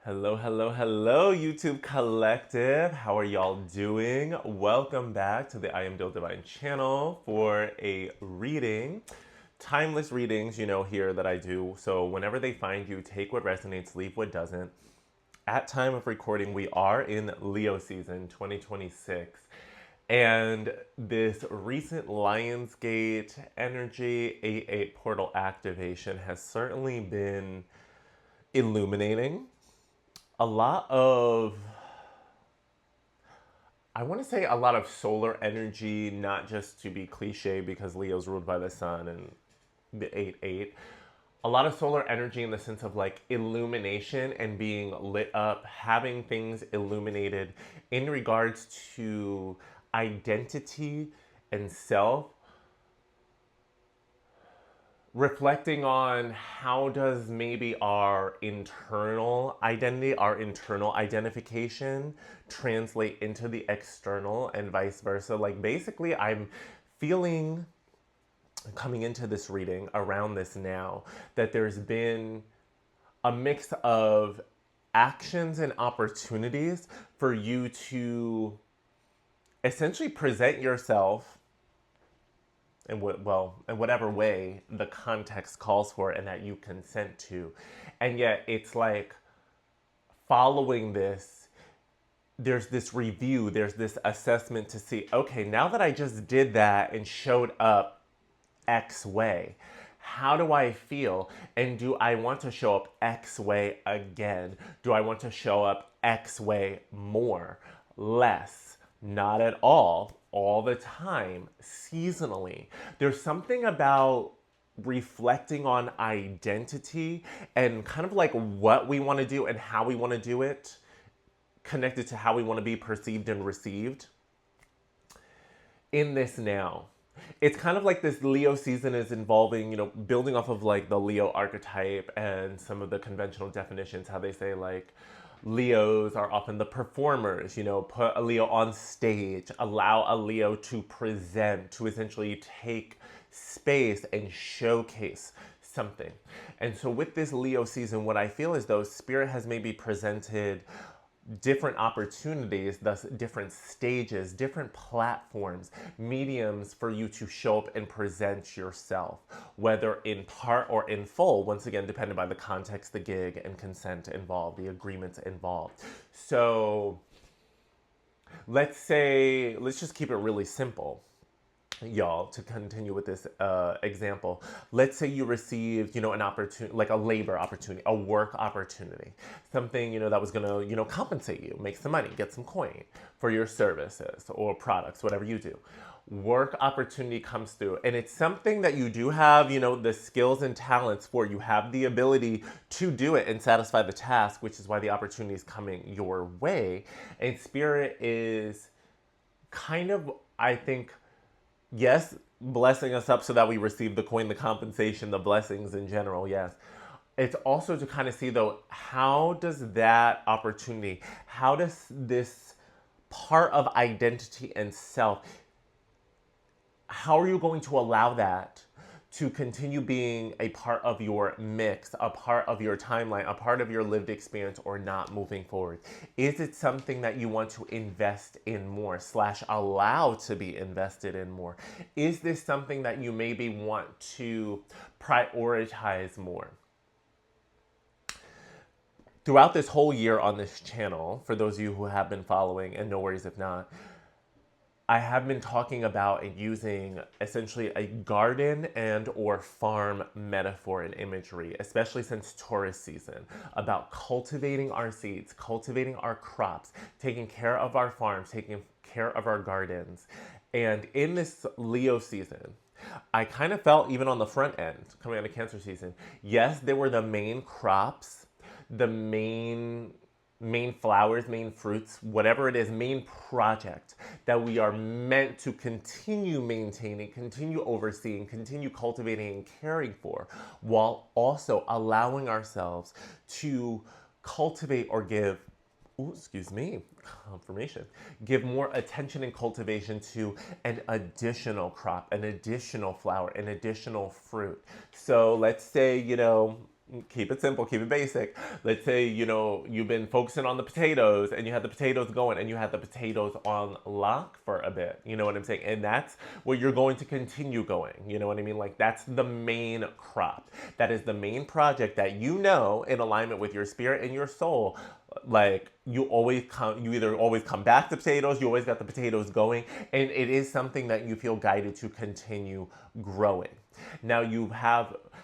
Hello, hello, hello, YouTube Collective. How are y'all doing? Welcome back to the I Am Dil Divine channel for a reading. Timeless readings, here that I do. So whenever they find you, take what resonates, leave what doesn't. At time of recording, we are in Leo season 2026. And this recent Lionsgate energy 8-8 portal activation has certainly been illuminating. A lot of, I want to say a lot of solar energy, not just to be cliche because Leo's ruled by the sun and the 8-8. A lot of solar energy in the sense of like illumination and being lit up, having things illuminated in regards to identity and self, reflecting on how does maybe our internal identity, our internal identification translate into the external and vice versa. Like basically I'm feeling coming into this reading around this now that there's been a mix of actions and opportunities for you to essentially present yourself in whatever way the context calls for and that you consent to. And yet it's like following this, there's this review, there's this assessment to see, okay, now that I just did that and showed up X way, how do I feel? And do I want to show up X way again? Do I want to show up X way more, less, not at all the time, seasonally? There's something about reflecting on identity and kind of like what we want to do and how we want to do it, connected to how we want to be perceived and received in this now. It's kind of like this Leo season is involving, building off of like the Leo archetype and some of the conventional definitions, how they say like Leos are often the performers, put a Leo on stage, allow a Leo to present, to essentially take space and showcase something. And so with this Leo season, what I feel is though Spirit has maybe presented different opportunities, thus different stages, different platforms, mediums for you to show up and present yourself, whether in part or in full, once again, depending by the context, the gig, and consent involved, the agreements involved. So let's just keep it really simple, y'all, to continue with this example. Let's say you received, an opportunity, like a labor opportunity, a work opportunity, something, that was gonna, compensate you, make some money, get some coin for your services or products, whatever you do. Work opportunity comes through and it's something that you do have, the skills and talents for. You have the ability to do it and satisfy the task, which is why the opportunity is coming your way. And Spirit is kind of, I think, yes, blessing us up so that we receive the coin, the compensation, the blessings in general, yes. It's also to kind of see though, how does that opportunity, how does this part of identity and self, how are you going to allow that to continue being a part of your mix, a part of your timeline, a part of your lived experience, or not moving forward? Is it something that you want to invest in more / allow to be invested in more? Is this something that you maybe want to prioritize more? Throughout this whole year on this channel, for those of you who have been following, and no worries if not, I have been talking about and using essentially a garden and or farm metaphor and imagery, especially since Taurus season, about cultivating our seeds, cultivating our crops, taking care of our farms, taking care of our gardens. And in this Leo season, I kind of felt even on the front end, coming out of Cancer season, yes, there were the main crops, the main flowers, main fruits, whatever it is, main project that we are meant to continue maintaining, continue overseeing, continue cultivating and caring for, while also allowing ourselves to cultivate or give, confirmation, give more attention and cultivation to an additional crop, an additional flower, an additional fruit. So let's say, keep it simple, keep it basic. Let's say, you've been focusing on the potatoes and you had the potatoes going and you had the potatoes on lock for a bit. You know what I'm saying? And that's where you're going to continue going. You know what I mean? Like, that's the main crop. That is the main project that in alignment with your spirit and your soul. Like, you either always come back to potatoes, you always got the potatoes going, and it is something that you feel guided to continue growing. Now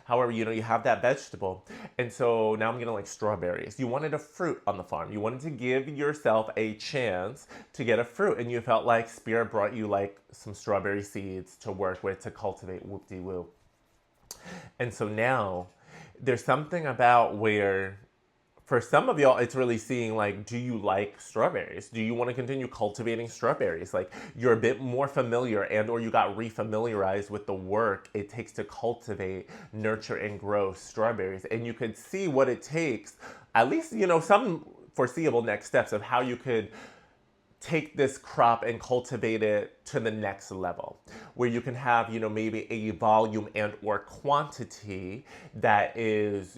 however, you have that vegetable. And so now I'm getting like strawberries. You wanted a fruit on the farm. You wanted to give yourself a chance to get a fruit. And you felt like spirit brought you like some strawberry seeds to work with, to cultivate, whoop-de-woo. And so now there's something about where for some of y'all, it's really seeing like, do you like strawberries? Do you want to continue cultivating strawberries? Like, you're a bit more familiar or you got refamiliarized with the work it takes to cultivate, nurture, and grow strawberries. And you could see what it takes, at least, some foreseeable next steps of how you could take this crop and cultivate it to the next level, where you can have, maybe a volume and or quantity that is,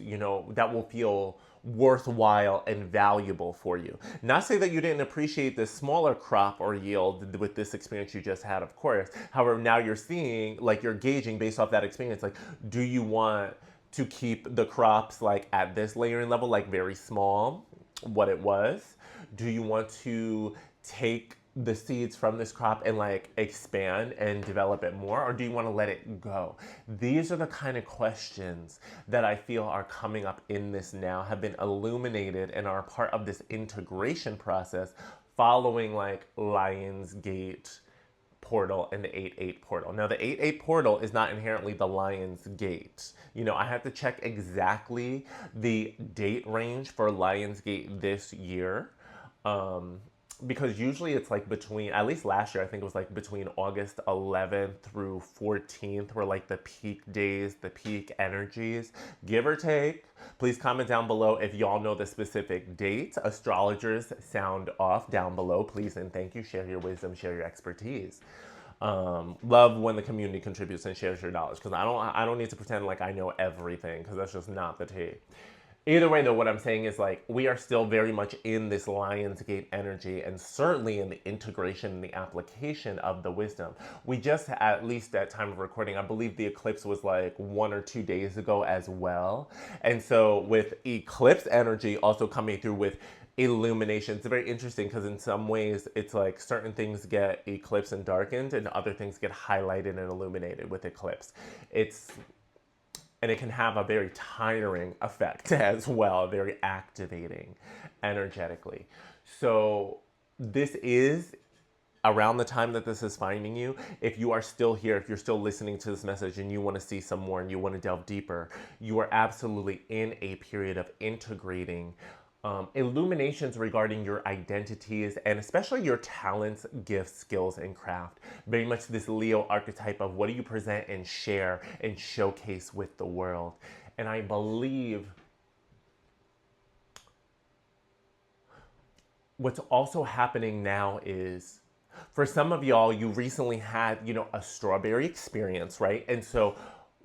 that will feel worthwhile and valuable for you. Not say that you didn't appreciate the smaller crop or yield with this experience you just had, of course. However, now you're seeing, like, you're gauging based off that experience, like, do you want to keep the crops like at this layering level, like very small, what it was? Do you want to take the seeds from this crop and like expand and develop it more, or do you want to let it go? These are the kind of questions that I feel are coming up in this now, have been illuminated, and are part of this integration process following like Lionsgate portal and the 8-8 portal. Now, the 8-8 portal is not inherently the Lion's Gate. I had to check exactly the date range for Lionsgate this year. Because usually it's like between, at least last year, I think it was like between August 11th through 14th were like the peak days, the peak energies, give or take. Please comment down below if y'all know the specific date. Astrologers, sound off down below, please, and thank you. Share your wisdom, share your expertise. Love when the community contributes and shares your knowledge, because I don't need to pretend like I know everything, because that's just not the case. Either way, though, what I'm saying is, like, we are still very much in this Lionsgate energy, and certainly in the integration and the application of the wisdom. We just, at least at time of recording, I believe the eclipse was like 1 or 2 days ago as well. And so with eclipse energy also coming through with illumination, it's very interesting, because in some ways it's like certain things get eclipsed and darkened and other things get highlighted and illuminated with eclipse. And it can have a very tiring effect as well, very activating energetically. So this is around the time that this is finding you. If you are still here, if you're still listening to this message and you want to see some more and you want to delve deeper, you are absolutely in a period of integrating illuminations regarding your identities and especially your talents, gifts, skills, and craft. Very much this Leo archetype of what do you present and share and showcase with the world. And I believe what's also happening now is, for some of y'all, you recently had, a strawberry experience, right? And so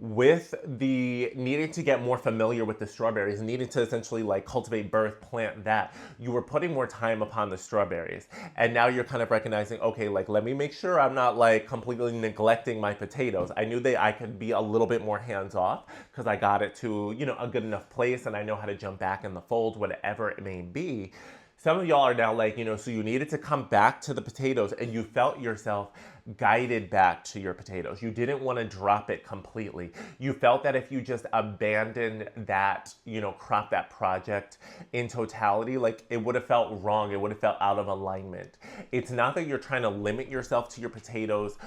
with the needing to get more familiar with the strawberries, needing to essentially like cultivate, birth, plant that, you were putting more time upon the strawberries. And now you're kind of recognizing, okay, like, let me make sure I'm not like completely neglecting my potatoes. I knew that I could be a little bit more hands off because I got it to, a good enough place and I know how to jump back in the fold, whatever it may be. Some of y'all are now like, so you needed to come back to the potatoes and you felt yourself guided back to your potatoes. You didn't want to drop it completely. You felt that if you just abandoned that, crop, that project in totality, like it would have felt wrong. It would have felt out of alignment. It's not that you're trying to limit yourself to your potatoes,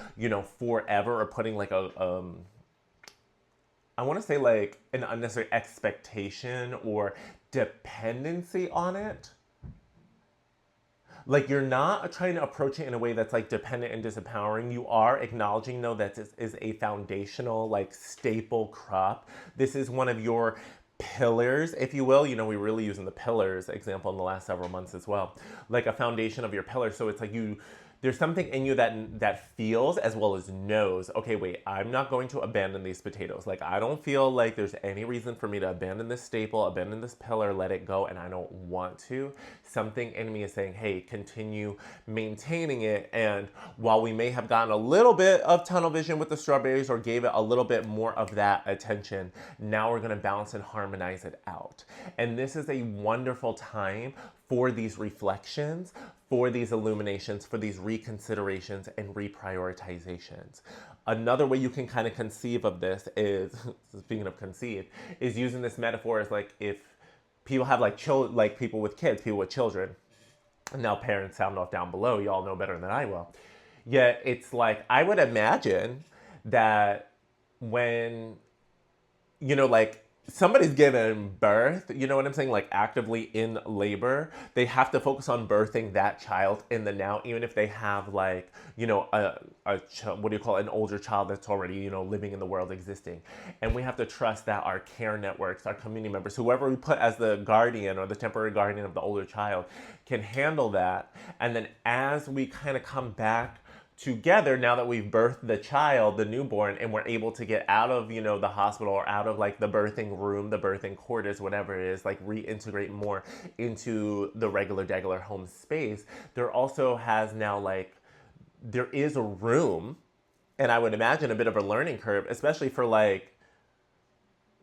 forever, or putting like I want to say like an unnecessary expectation or dependency on it. Like, you're not trying to approach it in a way that's like dependent and disempowering. You are acknowledging, though, that this is a foundational, like, staple crop. This is one of your pillars, if you will. We're really using the pillars example in the last several months as well. Like a foundation of your pillars. So it's like there's something in you that feels as well as knows, okay, wait, I'm not going to abandon these potatoes. Like, I don't feel like there's any reason for me to abandon this staple, abandon this pillar, let it go, and I don't want to. Something in me is saying, hey, continue maintaining it. And while we may have gotten a little bit of tunnel vision with the strawberries or gave it a little bit more of that attention, now we're gonna balance and harmonize it out. And this is a wonderful time for these reflections, for these illuminations, for these reconsiderations and reprioritizations. Another way you can kind of conceive of this is, speaking of conceive, is using this metaphor as like if people have like like people with kids, people with children. Now parents sound off down below, y'all know better than I will. Yet it's like, I would imagine that when, like somebody's given birth, you know what I'm saying? Like actively in labor, they have to focus on birthing that child in the now, even if they have like, what do you call it? An older child that's already, living in the world, existing. And we have to trust that our care networks, our community members, whoever we put as the guardian or the temporary guardian of the older child can handle that. And then as we kind of come back together, now that we've birthed the child, the newborn, and we're able to get out of, the hospital or out of like the birthing room, the birthing quarters, whatever it is, like reintegrate more into the regular home space, there also has now like, there is a room, and I would imagine a bit of a learning curve, especially for like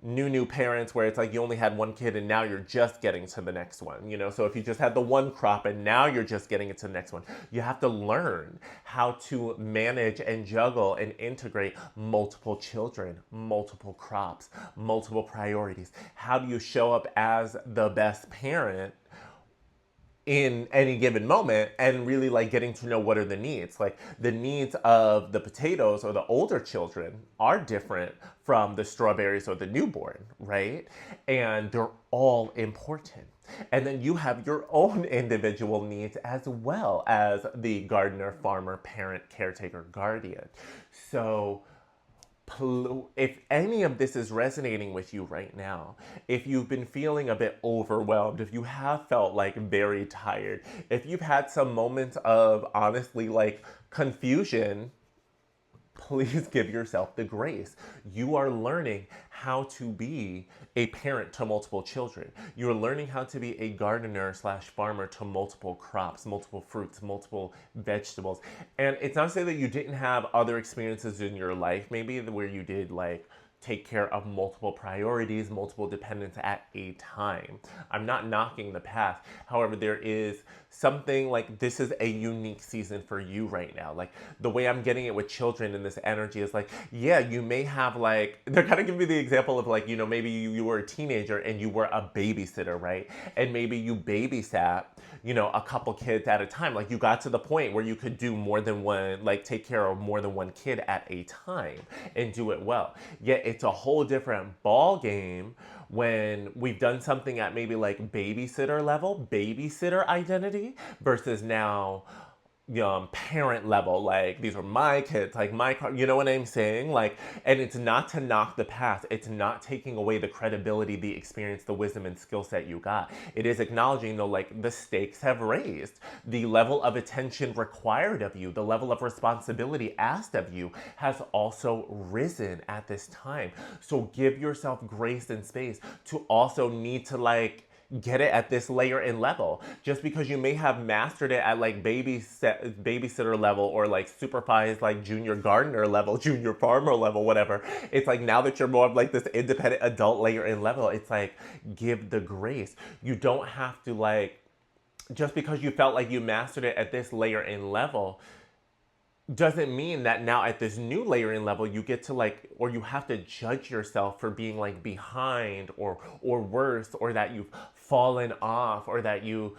new parents where it's like you only had one kid and now you're just getting to the next one, so if you just had the one crop and now you're just getting into the next one, you have to learn how to manage and juggle and integrate multiple children, multiple crops, multiple priorities. How do you show up as the best parent in any given moment and really like getting to know what are the needs. Like the needs of the potatoes or the older children are different from the strawberries or the newborn, right? And they're all important. And then you have your own individual needs as well as the gardener, farmer, parent, caretaker, guardian. So if any of this is resonating with you right now, if you've been feeling a bit overwhelmed, if you have felt like very tired, if you've had some moments of honestly like confusion, please give yourself the grace. You are learning how to be a parent to multiple children. You're learning how to be a gardener / farmer to multiple crops, multiple fruits, multiple vegetables. And it's not to say that you didn't have other experiences in your life, maybe where you did like take care of multiple priorities, multiple dependents at a time. I'm not knocking the past. However, there is something like this is a unique season for you right now. Like the way I'm getting it with children in this energy is like, yeah, you may have like, they're kind of giving me the example of like, maybe you were a teenager and you were a babysitter, right? And maybe you babysat, a couple kids at a time. Like you got to the point where you could do more than one, like take care of more than one kid at a time and do it well. Yet it's a whole different ball game when we've done something at maybe like babysitter level, babysitter identity, versus now parent level, like these are my kids, like my car, you know what I'm saying? Like, and it's not to knock the past. It's not taking away the credibility, the experience, the wisdom and skill set you got. It is acknowledging though, like the stakes have raised, the level of attention required of you, the level of responsibility asked of you has also risen at this time. So give yourself grace and space to also need to like get it at this layer and level. Just because you may have mastered it at like babysitter level or like supervised like junior gardener level, junior farmer level, whatever. It's like now that you're more of like this independent adult layer and level, it's like give the grace. You don't have to like, just because you felt like you mastered it at this layer and level, doesn't mean that now at this new layering level you get to like, or you have to judge yourself for being like behind or worse, or that you've fallen off, or that you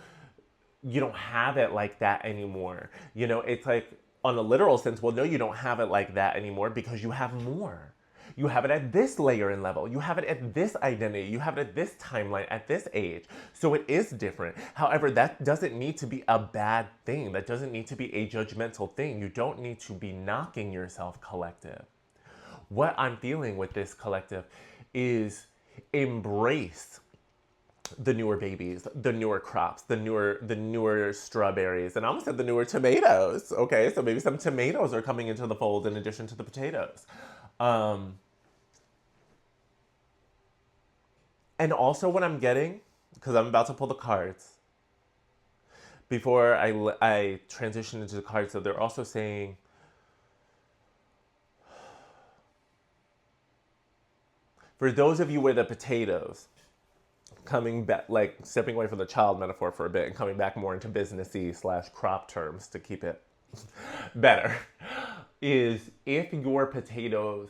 don't have it like that anymore. It's like on a literal sense, well, no, you don't have it like that anymore because you have more. You have it at this layer and level. You have it at this identity. You have it at this timeline, at this age. So it is different. However, that doesn't need to be a bad thing. That doesn't need to be a judgmental thing. You don't need to be knocking yourself, collective. What I'm feeling with this collective is embrace the newer babies, the newer crops, the newer strawberries, and I almost said the newer tomatoes. Okay, so maybe some tomatoes are coming into the fold in addition to the potatoes. Um, and also what I'm getting, because I'm about to pull the cards, before I transition into the cards, so they're also saying, for those of you with the potatoes, coming back, like stepping away from the child metaphor for a bit and coming back more into businessy slash crop terms to keep it better, is if your potatoes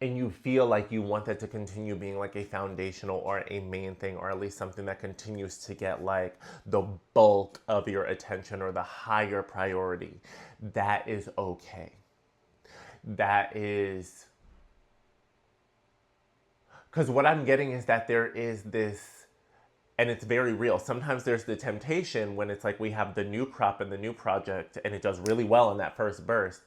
and you feel like you want that to continue being like a foundational or a main thing, or at least something that continues to get like the bulk of your attention or the higher priority, that is okay. That is, because what I'm getting is that there is this, and it's very real. Sometimes there's the temptation when it's like we have the new crop and the new project and it does really well in that first burst.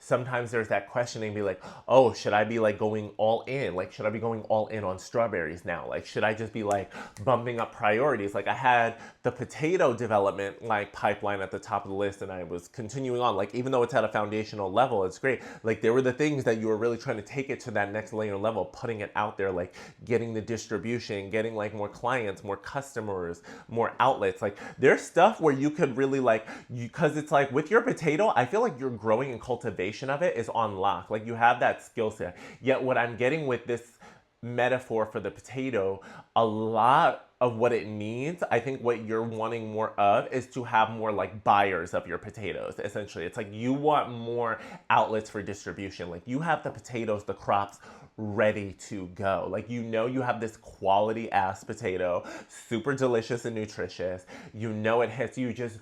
Sometimes there's that questioning, be like, oh, should I be like going all in? Like, should I be going all in on strawberries now? Like, should I just be like bumping up priorities? Like, I had the potato development like pipeline at the top of the list and I was continuing on. Like, even though it's at a foundational level, it's great. Like, there were the things that you were really trying to take it to that next layer level, putting it out there, like getting the distribution, getting like more clients, more customers, more outlets. Like, there's stuff where you could really like, because it's like with your potato, I feel like your growing and cultivation of it is on lock. Like, you have that skill set. Yet what I'm getting with this metaphor for the potato, a lot of what it needs, I think what you're wanting more of is to have more like buyers of your potatoes. Essentially, it's like you want more outlets for distribution. Like, you have the potatoes, the crops ready to go. Like, you have this quality ass potato, super delicious and nutritious. You know it hits, you just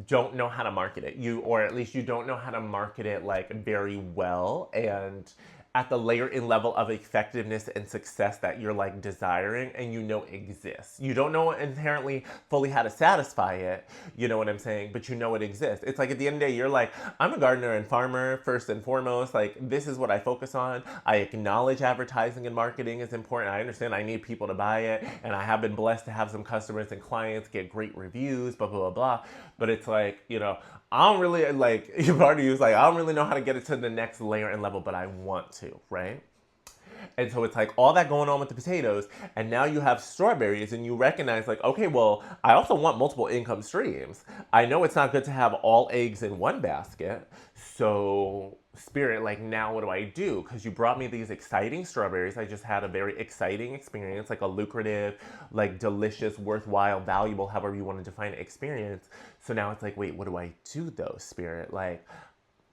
don't know how to market it. Or at least you don't know how to market it like very well and at the layer in level of effectiveness and success that you're like desiring and exists. You don't know inherently fully how to satisfy it, you know what I'm saying, but you know it exists. It's like at the end of the day, you're like, I'm a gardener and farmer first and foremost. Like, this is what I focus on. I acknowledge advertising and marketing is important. I understand I need people to buy it, and I have been blessed to have some customers and clients get great reviews, blah, blah, blah, blah. But it's like, I don't really like, you've already used like, I don't really know how to get it to the next layer and level, but I want to, right? And so it's like all that going on with the potatoes, and now you have strawberries, and you recognize like, okay, well, I also want multiple income streams. I know it's not good to have all eggs in one basket. So Spirit, like, now what do I do? Because you brought me these exciting strawberries. I just had a very exciting experience, like a lucrative, like delicious, worthwhile, valuable, however you want to define it, experience. So now it's like, wait, what do I do though, Spirit? Like,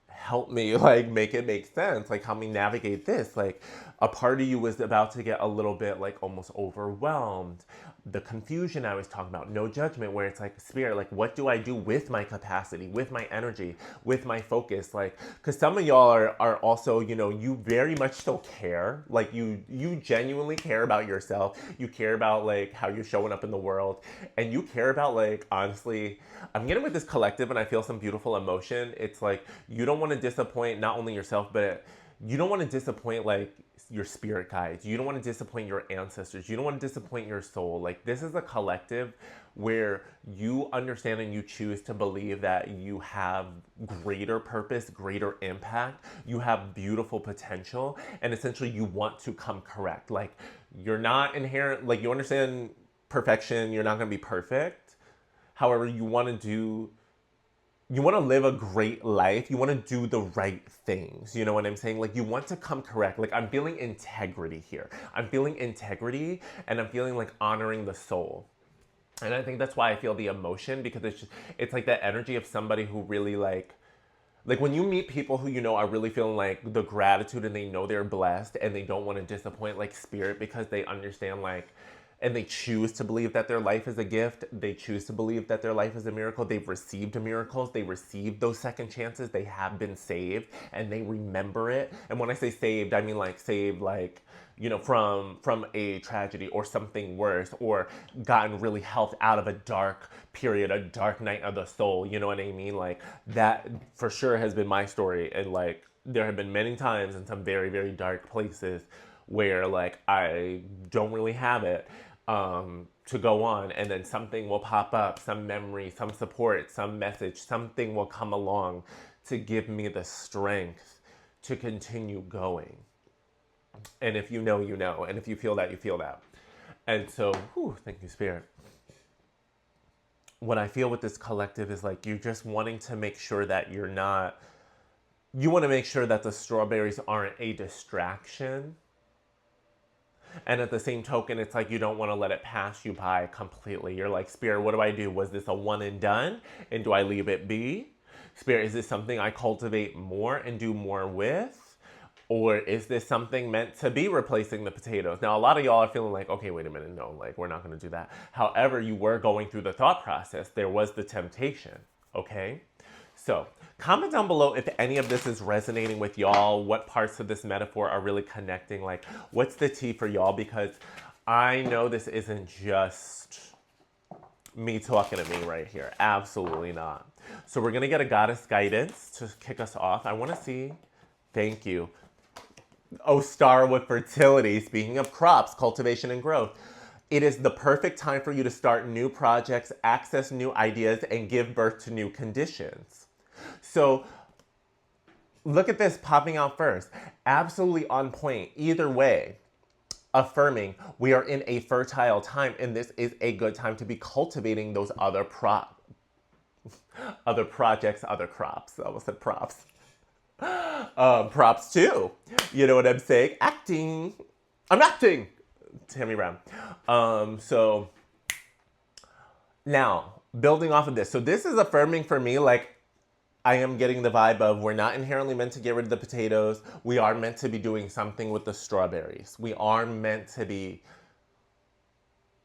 help me like make it make sense, like help me navigate this. Like, a part of you was about to get a little bit like almost overwhelmed. The confusion I was talking about, no judgment, where it's like, Spirit, like, what do I do with my capacity, with my energy, with my focus? Like, because some of y'all are also, you very much still care. Like, you genuinely care about yourself. You care about like how you're showing up in the world, and you care about, like, honestly, I'm getting with this collective and I feel some beautiful emotion. It's like, you don't want to disappoint not only yourself, but you don't want to disappoint like your spirit guides. You don't want to disappoint your ancestors. You don't want to disappoint your soul. Like, this is a collective where you understand and you choose to believe that you have greater purpose, greater impact. You have beautiful potential, and essentially you want to come correct. Like, you're not inherent, like, you understand perfection. You're not going to be perfect. However, you want to live a great life. You want to do the right things. You know what I'm saying? Like, you want to come correct. Like, I'm feeling integrity here. I'm feeling integrity, and I'm feeling like honoring the soul. And I think that's why I feel the emotion, because it's like that energy of somebody who really like when you meet people who are really feeling like the gratitude, and they know they're blessed, and they don't want to disappoint like Spirit, because they understand like, and they choose to believe that their life is a gift. They choose to believe that their life is a miracle. They've received miracles. They received those second chances. They have been saved, and they remember it. And when I say saved, I mean like saved, like, from a tragedy or something worse, or gotten really helped out of a dark period, a dark night of the soul. You know what I mean? Like, that for sure has been my story. And like, there have been many times in some very, very dark places where like I don't really have it to go on, and then something will pop up, some memory, some support, some message, something will come along to give me the strength to continue going. And if you know, you know. And if you feel that, you feel that. And so, thank you, Spirit. What I feel with this collective is like you're just wanting to make sure that you're not, you want to make sure that the strawberries aren't a distraction. And at the same token, it's like you don't want to let it pass you by completely. You're like, Spirit, what do I do? Was this a one and done? And do I leave it be? Spirit, is this something I cultivate more and do more with? Or is this something meant to be replacing the potatoes? Now, a lot of y'all are feeling like, okay, wait a minute, no, like we're not going to do that. However, you were going through the thought process. There was the temptation, okay? So comment down below if any of this is resonating with y'all, what parts of this metaphor are really connecting, like what's the tea for y'all? Because I know this isn't just me talking to me right here. Absolutely not. So we're going to get a goddess guidance to kick us off. I want to see, thank you. Oh, star with fertility. Speaking of crops, cultivation, and growth. It is the perfect time for you to start new projects, access new ideas, and give birth to new conditions. So look at this popping out first. Absolutely on point. Either way, affirming we are in a fertile time, and this is a good time to be cultivating those other projects, other crops. I almost said props. Props too. You know what I'm saying? Acting. I'm acting. Tammy Brown. So now building off of this. So this is affirming for me, like I am getting the vibe of we're not inherently meant to get rid of the potatoes. We are meant to be doing something with the strawberries. We are meant to be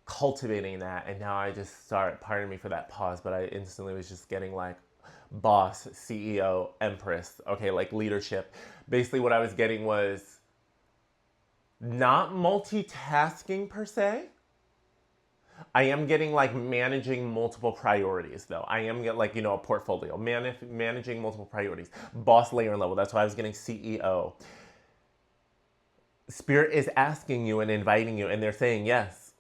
cultivating that. And now I just start, pardon me for that pause, but I instantly was just getting like, boss, CEO, empress, okay, like leadership. Basically what I was getting was not multitasking per se. I am getting like managing multiple priorities though. I am getting like, a portfolio, managing multiple priorities. Boss layer level, that's why I was getting CEO. Spirit is asking you and inviting you, and they're saying yes.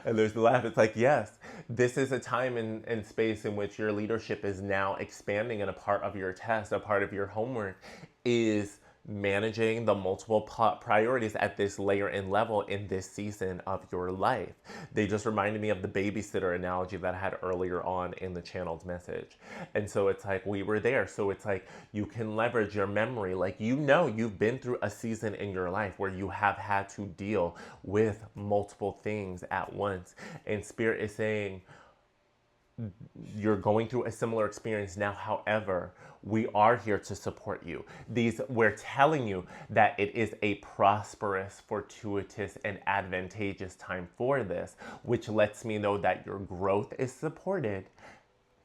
And there's the laugh. It's like, yes, this is a time and space in which your leadership is now expanding, and a part of your test, a part of your homework is managing the multiple priorities at this layer and level in this season of your life. They just reminded me of the babysitter analogy that I had earlier on in the channeled message. And so it's like we were there. So it's like you can leverage your memory. Like, you've been through a season in your life where you have had to deal with multiple things at once. And Spirit is saying, you're going through a similar experience now. However, we are here to support you. We're telling you that it is a prosperous, fortuitous, and advantageous time for this, which lets me know that your growth is supported,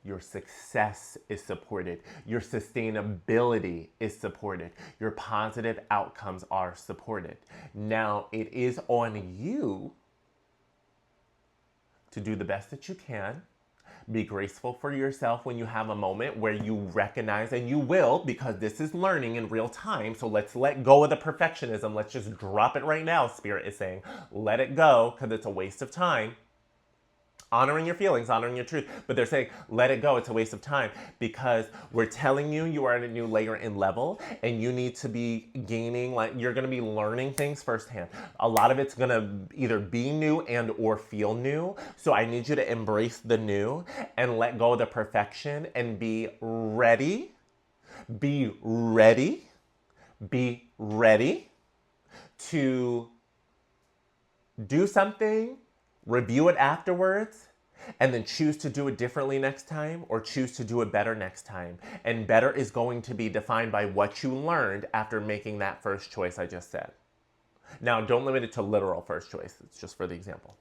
your success is supported, your sustainability is supported, your positive outcomes are supported. Now, it is on you to do the best that you can. Be graceful for yourself when you have a moment where you recognize, and you will, because this is learning in real time. So let's let go of the perfectionism. Let's just drop it right now. Spirit is saying, let it go, because it's a waste of time. Honoring your feelings, honoring your truth. But they're saying, let it go. It's a waste of time, because we're telling you are at a new layer and level, and you need to be gaining, like you're going to be learning things firsthand. A lot of it's going to either be new and or feel new. So I need you to embrace the new and let go of the perfection and be ready. Be ready. Be ready to do something, review it afterwards, and then choose to do it differently next time, or choose to do it better next time. And better is going to be defined by what you learned after making that first choice I just said. Now, don't limit it to literal first choice. It's just for the example.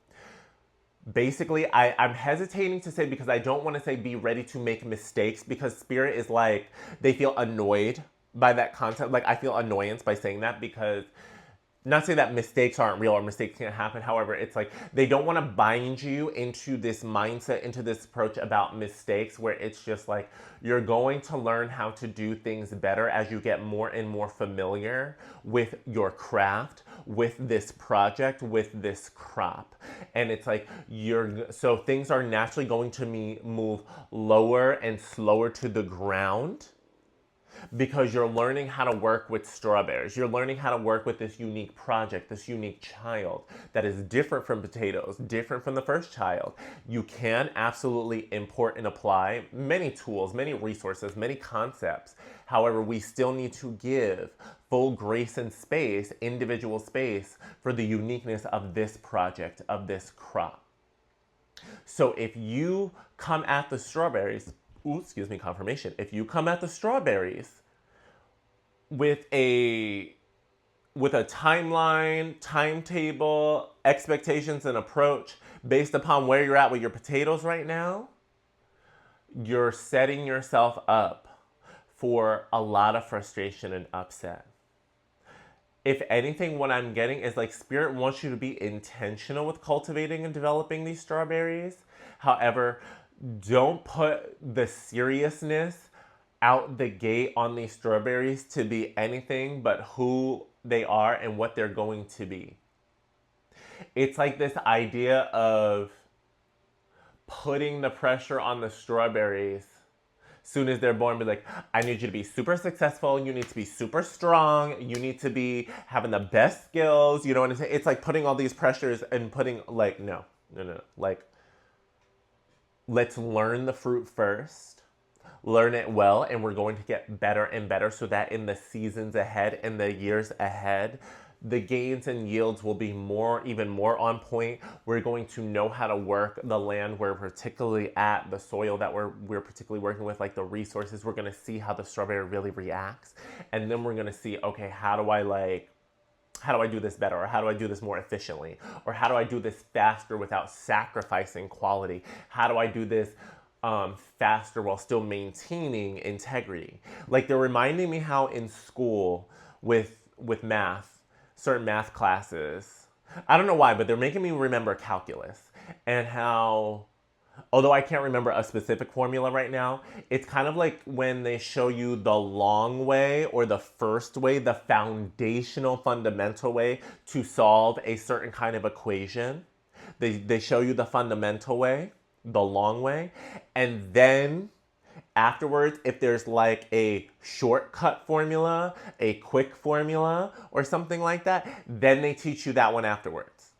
Basically, I'm hesitating to say, because I don't want to say be ready to make mistakes, because Spirit is like, they feel annoyed by that concept. Like, I feel annoyance by saying that, because not say that mistakes aren't real or mistakes can't happen. However, it's like they don't want to bind you into this mindset, into this approach about mistakes where it's just like you're going to learn how to do things better as you get more and more familiar with your craft, with this project, with this crop. And it's like so things are naturally going to move lower and slower to the ground because you're learning how to work with strawberries. You're learning how to work with this unique project, this unique child that is different from potatoes, different from the first child. You can absolutely import and apply many tools, many resources, many concepts. However, we still need to give full grace and space, individual space for the uniqueness of this project, of this crop. So if you come at the strawberries, confirmation. If you come at the strawberries with a timeline, timetable, expectations, and approach based upon where you're at with your potatoes right now, you're setting yourself up for a lot of frustration and upset. If anything, what I'm getting is like Spirit wants you to be intentional with cultivating and developing these strawberries. However, don't put the seriousness out the gate on these strawberries to be anything but who they are and what they're going to be. It's like this idea of putting the pressure on the strawberries soon as they're born, be like, I need you to be super successful. You need to be super strong. You need to be having the best skills. You know what I'm saying? It's like putting all these pressures and putting like, no. Like, let's learn the fruit first, learn it well, and we're going to get better and better so that in the seasons ahead, in the years ahead, the gains and yields will be even more on point. We're going to know how to work the land we're particularly at, the soil that we're particularly working with, like the resources. We're going to see how the strawberry really reacts. And then we're going to see, okay, how do I do this better? Or how do I do this more efficiently? Or how do I do this faster without sacrificing quality? How do I do this faster while still maintaining integrity? Like they're reminding me how in school with math, certain math classes, I don't know why, but they're making me remember calculus and how, although I can't remember a specific formula right now, it's kind of like when they show you the long way or the first way, the foundational, fundamental way to solve a certain kind of equation. They show you the fundamental way, the long way, and then afterwards, if there's like a shortcut formula, a quick formula, or something like that, then they teach you that one afterwards.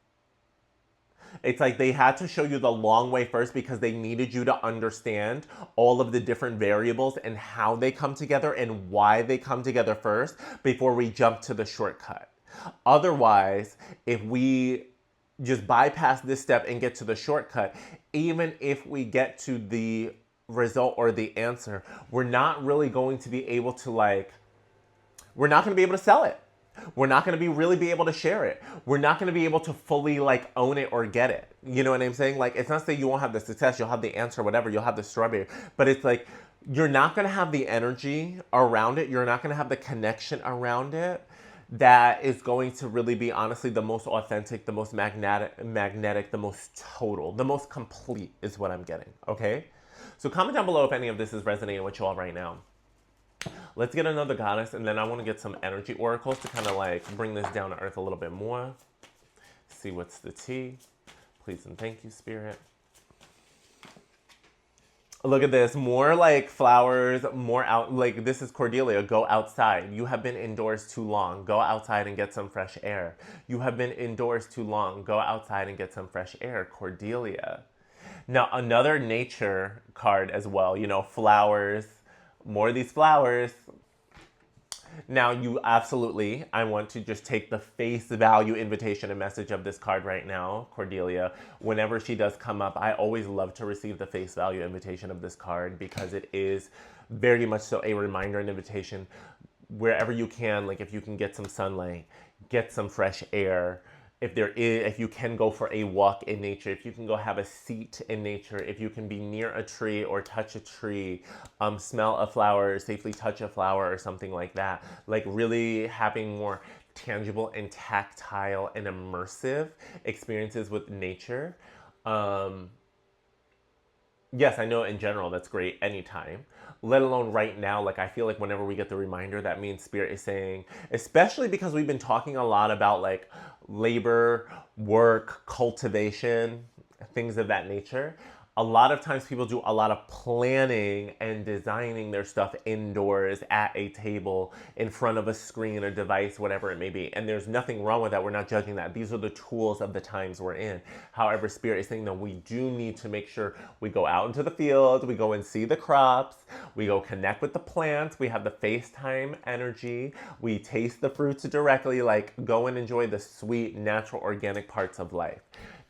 It's like they had to show you the long way first because they needed you to understand all of the different variables and how they come together and why they come together first before we jump to the shortcut. Otherwise, if we just bypass this step and get to the shortcut, even if we get to the result or the answer, we're not really going to be able to we're not going to be able to sell it. We're not going to really be able to share it. We're not going to be able to fully own it or get it. You know what I'm saying? Like, it's not saying you won't have the success, you'll have the answer, whatever, you'll have the strawberry, but it's like, you're not going to have the energy around it. You're not going to have the connection around it that is going to really be honestly the most authentic, the most magnetic, the most total, the most complete is what I'm getting. Okay. So comment down below if any of this is resonating with you all right now. Let's get another goddess, and then I want to get some energy oracles to kind of bring this down to earth a little bit more. See what's the tea. Please and thank you, Spirit. Look at this. More flowers, more out. This is Cordelia. Go outside. You have been indoors too long. Go outside and get some fresh air. You have been indoors too long. Go outside and get some fresh air, Cordelia. Now, another nature card as well, flowers, more of these flowers. Now, I want to just take the face value invitation and message of this card right now, Cordelia. Whenever she does come up, I always love to receive the face value invitation of this card because it is very much so a reminder and invitation wherever you can, if you can get some sunlight, get some fresh air. If you can go for a walk in nature, if you can go have a seat in nature, if you can be near a tree or touch a tree, smell a flower, safely touch a flower or something like that, really having more tangible and tactile and immersive experiences with nature. Um, yes, I know in general that's great anytime, let alone right now. Like, I feel like whenever we get the reminder, that means Spirit is saying, especially because we've been talking a lot about like labor, work, cultivation, things of that nature. A lot of times people do a lot of planning and designing their stuff indoors at a table in front of a screen or device, whatever it may be. And there's nothing wrong with that. We're not judging that. These are the tools of the times we're in. However, Spirit is saying that we do need to make sure we go out into the field, we go and see the crops, we go connect with the plants, we have the FaceTime energy, we taste the fruits directly, like go and enjoy the sweet, natural, organic parts of life.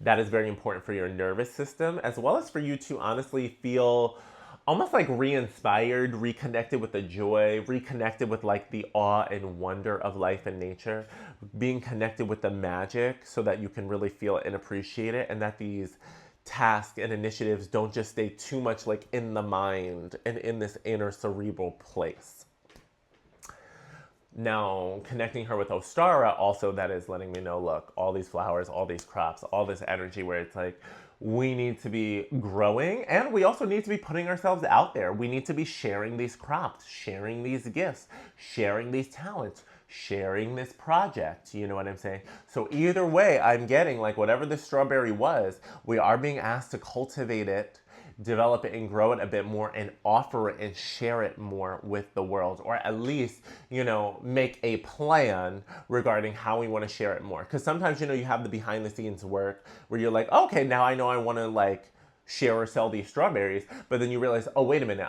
That is very important for your nervous system, as well as for you to honestly feel almost like re-inspired, reconnected with the joy, reconnected with like the awe and wonder of life and nature, being connected with the magic so that you can really feel it and appreciate it, and that these tasks and initiatives don't just stay too much like in the mind and in this inner cerebral place. Now, connecting her with Ostara, also that is letting me know, look, all these flowers, all these crops, all this energy where it's like, we need to be growing, and we also need to be putting ourselves out there. We need to be sharing these crops, sharing these gifts, sharing these talents, sharing this project. You know what I'm saying? So either way, I'm getting like whatever this strawberry was, we are being asked to cultivate it, develop it and grow it a bit more, and offer it and share it more with the world, or at least, you know, make a plan regarding how we want to share it more. Because sometimes, you know, you have the behind the scenes work where you're like, okay, now I know I want to like share or sell these strawberries, but then you realize, oh, wait a minute,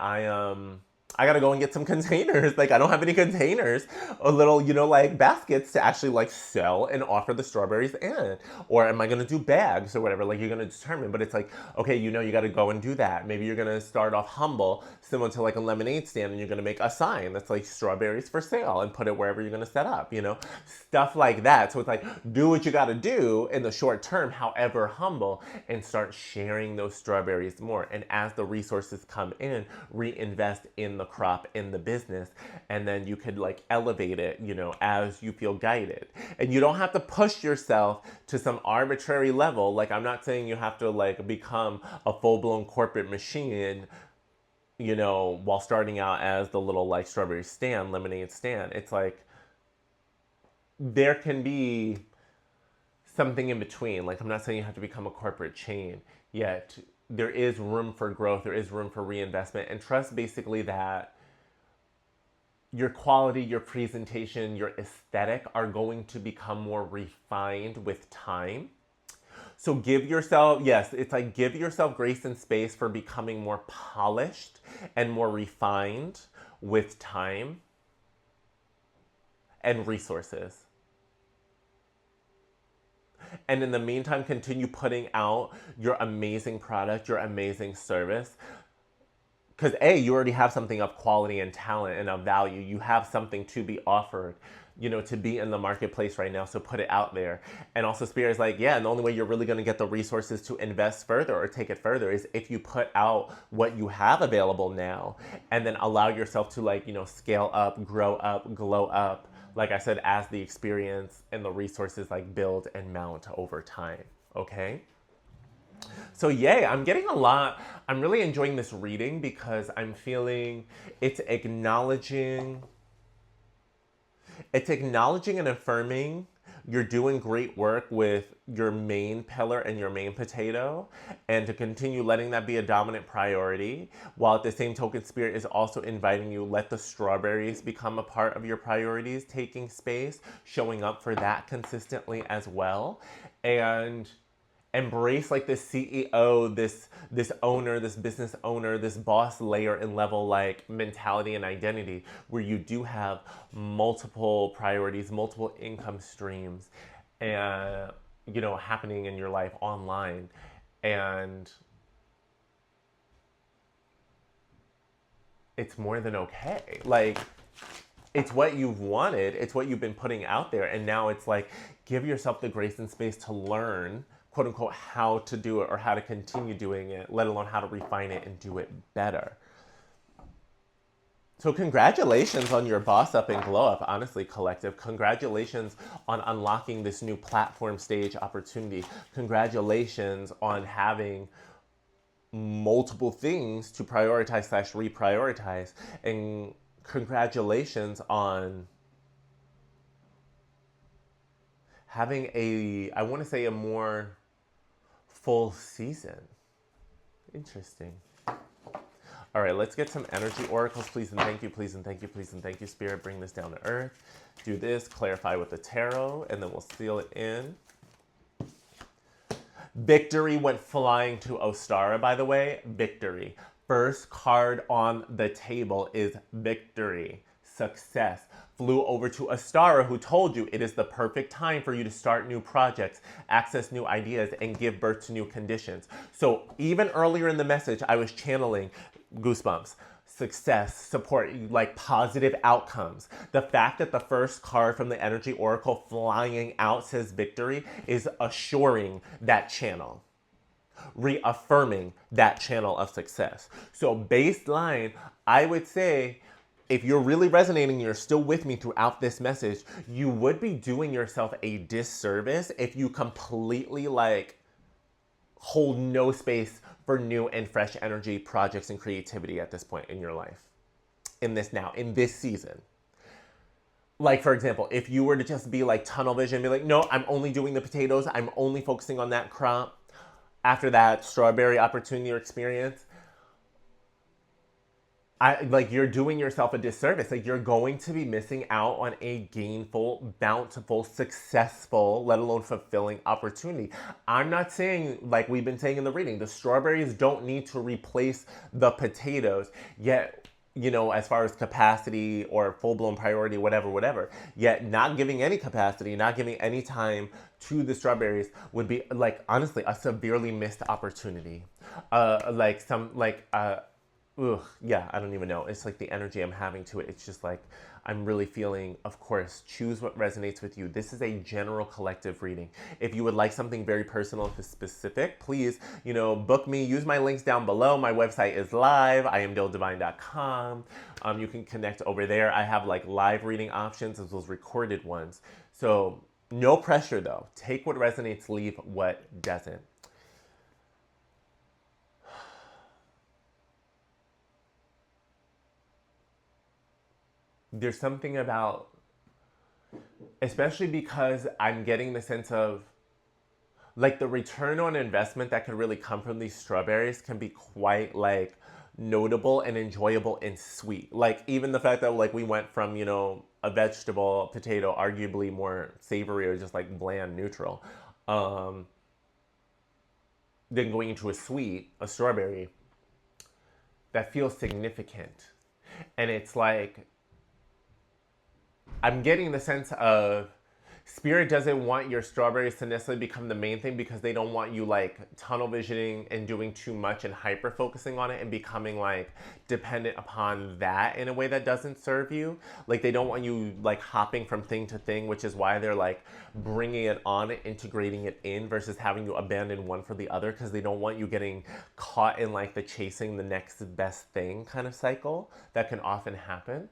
I gotta go and get some containers. Like, I don't have any containers, or little, you know, like baskets to actually like sell and offer the strawberries in. Or am I gonna do bags or whatever? Like, you're gonna determine. But it's like, okay, you know, you gotta go and do that. Maybe you're gonna start off humble, similar to like a lemonade stand, and you're gonna make a sign that's like strawberries for sale and put it wherever you're gonna set up, you know? Stuff like that. So it's like, do what you gotta do in the short term, however humble, and start sharing those strawberries more. And as the resources come in, reinvest in the crop, in the business, and then you could like elevate it, you know, as you feel guided. And you don't have to push yourself to some arbitrary level. Like, I'm not saying you have to like become a full-blown corporate machine, you know, while starting out as the little like strawberry stand, lemonade stand. It's like there can be something in between. Like, I'm not saying you have to become a corporate chain, yet there is room for growth, there is room for reinvestment, and trust basically that your quality, your presentation, your aesthetic are going to become more refined with time. So give yourself, yes, it's like give yourself grace and space for becoming more polished and more refined with time and resources. And in the meantime, continue putting out your amazing product, your amazing service. Because A, you already have something of quality and talent and of value. You have something to be offered, you know, to be in the marketplace right now. So put it out there. And also Spirit is like, yeah, and the only way you're really going to get the resources to invest further or take it further is if you put out what you have available now, and then allow yourself to like, you know, scale up, grow up, glow up. Like I said, as the experience and the resources like build and mount over time. Okay? So yay, I'm getting a lot. I'm really enjoying this reading because I'm feeling it's acknowledging and affirming you're doing great work with your main pillar and your main potato, and to continue letting that be a dominant priority, while at the same token Spirit is also inviting you, let the strawberries become a part of your priorities, taking space, showing up for that consistently as well, and embrace like this CEO, this owner, this business owner, this boss layer and level like mentality and identity, where you do have multiple priorities, multiple income streams, and you know, happening in your life online. And it's more than okay. Like, it's what you've wanted, it's what you've been putting out there, and now it's like, give yourself the grace and space to learn, quote unquote, how to do it or how to continue doing it, let alone how to refine it and do it better. So congratulations on your boss up and glow up, honestly, collective. Congratulations on unlocking this new platform stage opportunity. Congratulations on having multiple things to prioritize slash reprioritize. And congratulations on having I want to say a more full season. Interesting. All right, let's get some energy oracles, please and thank you, please and thank you, please and thank you, Spirit. Bring this down to earth. Do this, clarify with the tarot, and then we'll seal it in. Victory went flying to Ostara, by the way. Victory. First card on the table is victory. Success. Flew over to Ostara, who told you it is the perfect time for you to start new projects, access new ideas, and give birth to new conditions. So even earlier in the message, I was channeling goosebumps, success, support, like positive outcomes. The fact that the first card from the Energy Oracle flying out says victory is assuring that channel, reaffirming that channel of success. So baseline, I would say, if you're really resonating, you're still with me throughout this message, you would be doing yourself a disservice if you completely like hold no space for new and fresh energy, projects, and creativity at this point in your life. In this season. Like, for example, if you were to just be like tunnel vision, be like, no, I'm only doing the potatoes, I'm only focusing on that crop after that strawberry opportunity or experience, you're doing yourself a disservice. Like, you're going to be missing out on a gainful, bountiful, successful, let alone fulfilling opportunity. I'm not saying, like we've been saying in the reading, the strawberries don't need to replace the potatoes, yet, you know, as far as capacity or full-blown priority, whatever, yet not giving any capacity, not giving any time to the strawberries would be, like, honestly, a severely missed opportunity. Yeah, I don't even know. It's like the energy I'm having to it. It's just like, I'm really feeling, of course, choose what resonates with you. This is a general collective reading. If you would like something very personal and specific, please, book me. Use my links down below. My website is live. I am dildivine.com. You can connect over there. I have like live reading options as well as recorded ones. So no pressure though. Take what resonates, leave what doesn't. There's something about, especially because I'm getting the sense of, like, the return on investment that could really come from these strawberries can be quite, like, notable and enjoyable and sweet. Like, even the fact that, like, we went from, a vegetable, potato, arguably more savory or just, like, bland, neutral, then going into a strawberry that feels significant. And it's like, I'm getting the sense of Spirit doesn't want your strawberries to necessarily become the main thing because they don't want you like tunnel visioning and doing too much and hyper focusing on it and becoming like dependent upon that in a way that doesn't serve you. Like, they don't want you like hopping from thing to thing, which is why they're like bringing it on and integrating it in versus having you abandon one for the other, because they don't want you getting caught in like the chasing the next best thing kind of cycle that can often happen.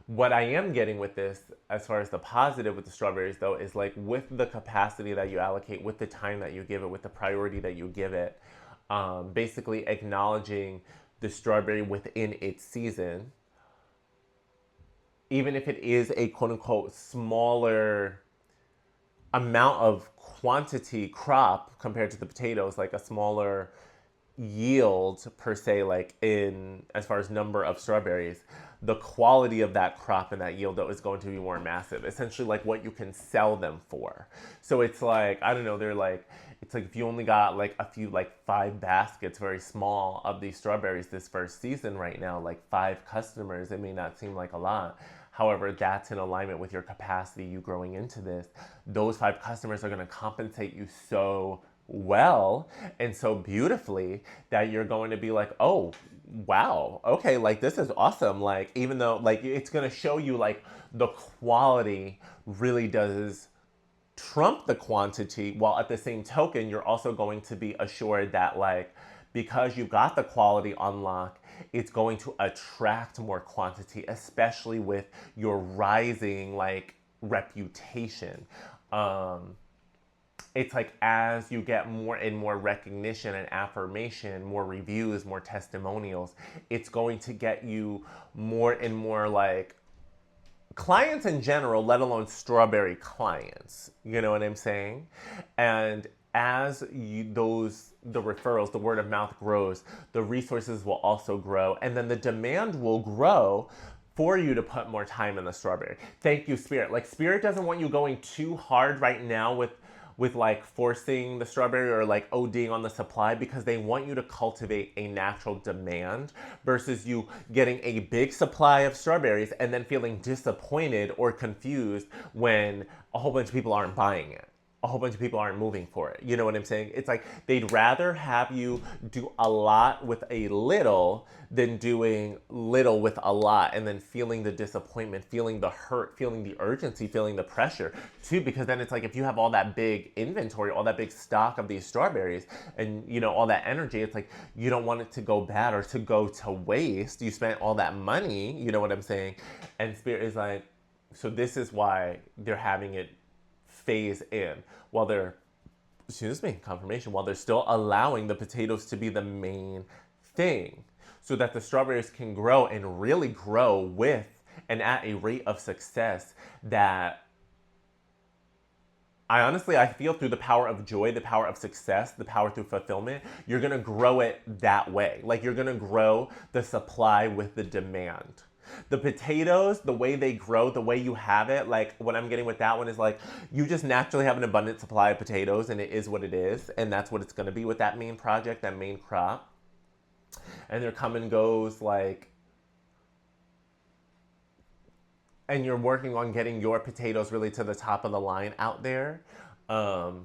What I am getting with this, as far as the positive with the strawberries, though, is like with the capacity that you allocate, with the time that you give it, with the priority that you give it, basically acknowledging the strawberry within its season, even if it is a quote unquote smaller amount of quantity crop compared to the potatoes, like a smaller yield per se, like in as far as number of strawberries, the quality of that crop and that yield though is going to be more massive, essentially like what you can sell them for. So it's like, I don't know, they're like, it's like if you only got like a few, like 5 baskets, very small, of these strawberries this first season right now, like 5 customers, it may not seem like a lot. However, that's in alignment with your capacity, you growing into this. Those 5 customers are going to compensate you so well and so beautifully that you're going to be like, oh, wow, okay, like this is awesome. Like, even though like it's going to show you like the quality really does trump the quantity, while at the same token, you're also going to be assured that like because you've got the quality on lock, it's going to attract more quantity, especially with your rising like reputation. It's like as you get more and more recognition and affirmation, more reviews, more testimonials, it's going to get you more and more like clients in general, let alone strawberry clients. You know what I'm saying? And as the referrals, the word of mouth grows, the resources will also grow, and then the demand will grow for you to put more time in the strawberry. Thank you, Spirit. Like Spirit doesn't want you going too hard right now with like forcing the strawberry or like ODing on the supply, because they want you to cultivate a natural demand versus you getting a big supply of strawberries and then feeling disappointed or confused when a whole bunch of people aren't buying it. A whole bunch of people aren't moving for it. You know what I'm saying? It's like they'd rather have you do a lot with a little than doing little with a lot and then feeling the disappointment, feeling the hurt, feeling the urgency, feeling the pressure too. Because then it's like if you have all that big inventory, all that big stock of these strawberries and you know all that energy, it's like you don't want it to go bad or to go to waste. You spent all that money, you know what I'm saying? And Spirit is like, so this is why they're having it phase in while they're, confirmation, while they're still allowing the potatoes to be the main thing so that the strawberries can grow and really grow with and at a rate of success that I feel through the power of joy, the power of success, the power through fulfillment, you're going to grow it that way. Like you're going to grow the supply with the demand. The potatoes, the way they grow, the way you have it, like what I'm getting with that one is like you just naturally have an abundant supply of potatoes and it is what it is. And that's what it's going to be with that main project, that main crop. And there come and goes like, and you're working on getting your potatoes really to the top of the line out there. But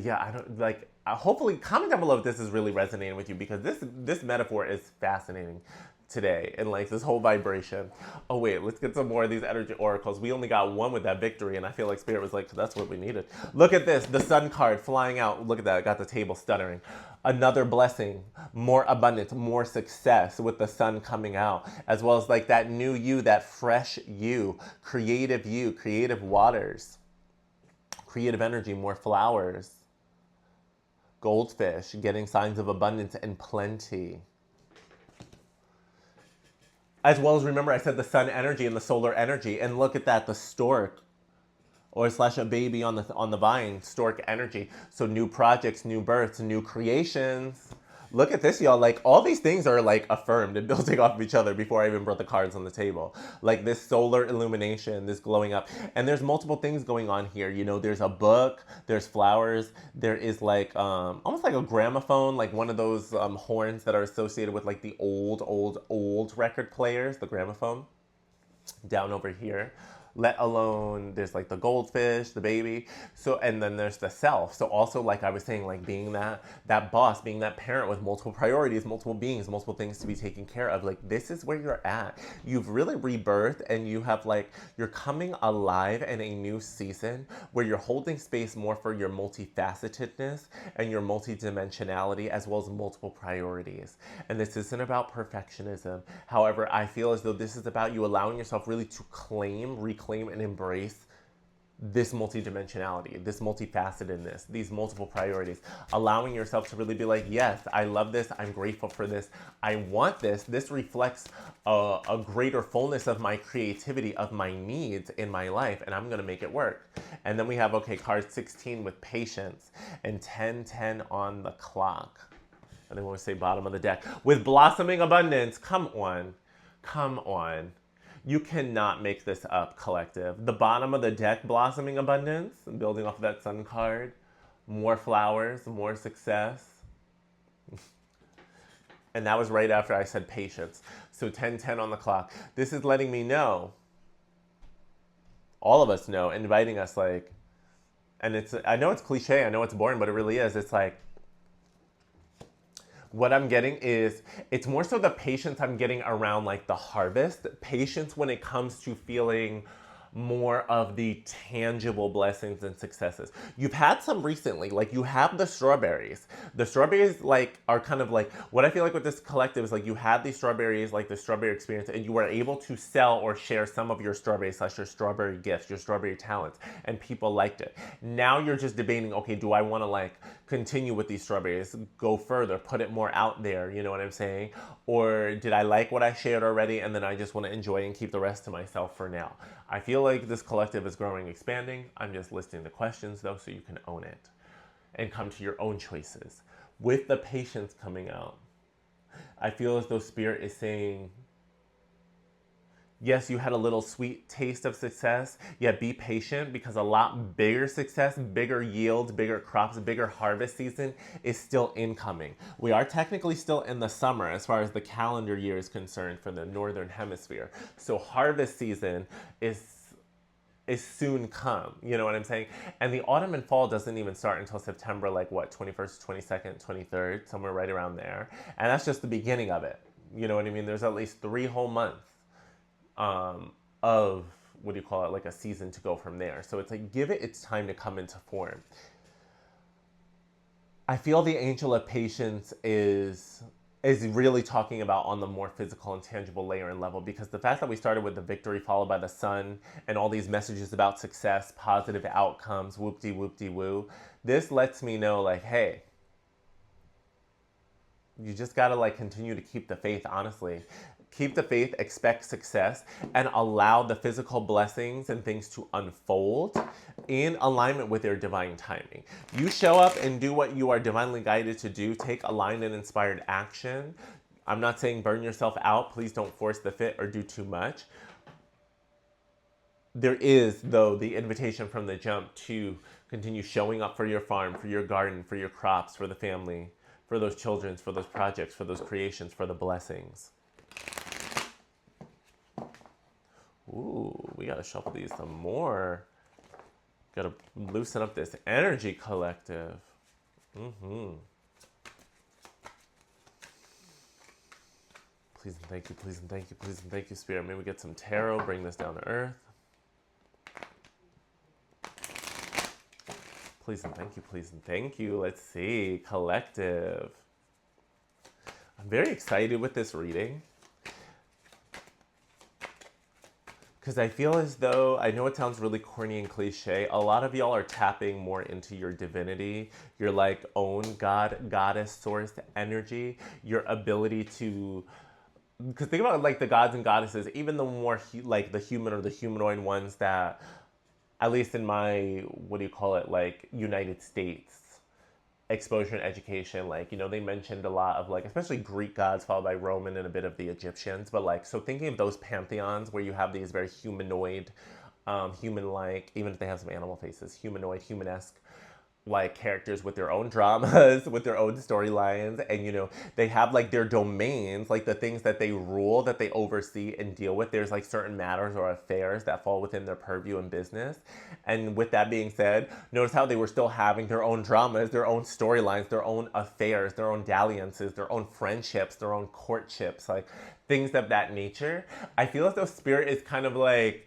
yeah, I don't like, hopefully comment down below if this is really resonating with you, because this metaphor is fascinating today and like this whole vibration. Oh wait, let's get some more of these energy oracles. We only got one with that victory and I feel like Spirit was like, that's what we needed. Look at this, the sun card flying out. Look at that, got the table stuttering. Another blessing, more abundance, more success with the sun coming out, as well as like that new you, that fresh you, creative waters, creative energy, more flowers, goldfish, getting signs of abundance and plenty. As well as, remember I said the sun energy and the solar energy, and look at that, the stork or slash a baby on the vine, stork energy. So new projects, new births, new creations. Look at this, y'all. Like all these things are like affirmed and building off of each other before I even brought the cards on the table. Like this solar illumination, this glowing up. And there's multiple things going on here. You know, there's a book, there's flowers, there is like almost like a gramophone, like one of those horns that are associated with like the old record players, the gramophone down over here. Let alone there's like the goldfish, the baby. So, and then there's the self. So also, like I was saying, like being that boss, being that parent with multiple priorities, multiple beings, multiple things to be taken care of. Like this is where you're at. You've really rebirthed and you have like, you're coming alive in a new season where you're holding space more for your multifacetedness and your multidimensionality, as well as multiple priorities. And this isn't about perfectionism. However, I feel as though this is about you allowing yourself really to reclaim and embrace this multidimensionality, this multifacetedness, these multiple priorities, allowing yourself to really be like, yes, I love this. I'm grateful for this. I want this. This reflects a greater fullness of my creativity, of my needs in my life, and I'm going to make it work. And then we have, okay, card 16 with patience and 10:10 on the clock. And then we'll say bottom of the deck with blossoming abundance. Come on. You cannot make this up, collective. The bottom of the deck, blossoming abundance, building off of that sun card, more flowers, more success. And that was right after I said patience. So 10:10 on the clock. This is letting me know, all of us know, inviting us like, and it's, I know it's cliche, I know it's boring, but it really is. It's like, what I'm getting is, it's more so the patience I'm getting around like the harvest. Patience when it comes to feeling more of the tangible blessings and successes. You've had some recently, like you have the strawberries. The strawberries like are kind of like what I feel like with this collective is like you had these strawberries, like the strawberry experience, and you were able to sell or share some of your strawberries slash your strawberry gifts, your strawberry talents, and people liked it. Now you're just debating, okay, do I want to like continue with these strawberries, go further, put it more out there, you know what I'm saying? Or did I like what I shared already and then I just want to enjoy and keep the rest to myself for now? I feel like this collective is growing, expanding. I'm just listing the questions though so you can own it and come to your own choices. With the patience coming out, I feel as though Spirit is saying, yes, you had a little sweet taste of success. Yeah, be patient because a lot bigger success, bigger yields, bigger crops, bigger harvest season is still incoming. We are technically still in the summer as far as the calendar year is concerned for the northern hemisphere. So harvest season is soon come. You know what I'm saying? And the autumn and fall doesn't even start until September, like what, 21st, 22nd, 23rd, somewhere right around there. And that's just the beginning of it. You know what I mean? There's at least 3 whole months of what do you call it, like a season to go from there. So it's like give it its time to come into form. I feel the angel of patience is really talking about on the more physical and tangible layer and level, because the fact that we started with the victory followed by the sun and all these messages about success, positive outcomes, whoop-de-whoop-de-woo, this lets me know like, hey, you just gotta like continue to keep the faith, honestly. Keep the faith, expect success, and allow the physical blessings and things to unfold in alignment with your divine timing. You show up and do what you are divinely guided to do. Take aligned and inspired action. I'm not saying burn yourself out. Please don't force the fit or do too much. There is, though, the invitation from the jump to continue showing up for your farm, for your garden, for your crops, for the family, for those children, for those projects, for those creations, for the blessings. Ooh, we gotta shuffle these some more. Gotta loosen up this energy collective. Please and thank you, please and thank you, please and thank you, Spirit. May we get some tarot, bring this down to earth. Please and thank you, please and thank you. Let's see, collective. I'm very excited with this reading. Because I feel as though, I know it sounds really corny and cliche, a lot of y'all are tapping more into your divinity, your like own God, goddess, source energy, your ability to, because think about like the gods and goddesses, even the more like the human or the humanoid ones that, at least in my, what do you call it, like United States exposure and education, like, you know, they mentioned a lot of like, especially Greek gods followed by Roman and a bit of the Egyptians, but like, so thinking of those pantheons where you have these very humanoid, human-like, even if they have some animal faces, humanoid, humanesque, like characters with their own dramas, with their own storylines, and you know, they have like their domains, like the things that they rule, that they oversee and deal with. There's like certain matters or affairs that fall within their purview and business. And with that being said, notice how they were still having their own dramas, their own storylines, their own affairs, their own dalliances, their own friendships, their own courtships, like things of that nature. I feel as though Spirit is kind of like,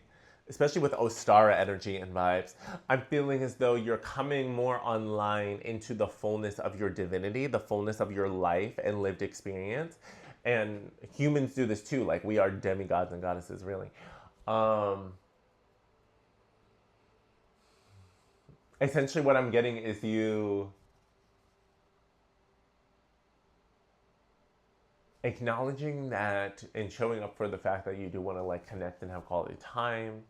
especially with Ostara energy and vibes, I'm feeling as though you're coming more online into the fullness of your divinity, the fullness of your life and lived experience. And humans do this too, like we are demigods and goddesses, really. Essentially what I'm getting is you acknowledging that and showing up for the fact that you do want to like connect and have quality time.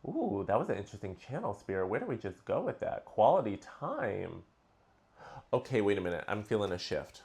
Ooh, that was an interesting channel, Spirit. Where do we just go with that? Quality time. Okay, wait a minute. I'm feeling a shift.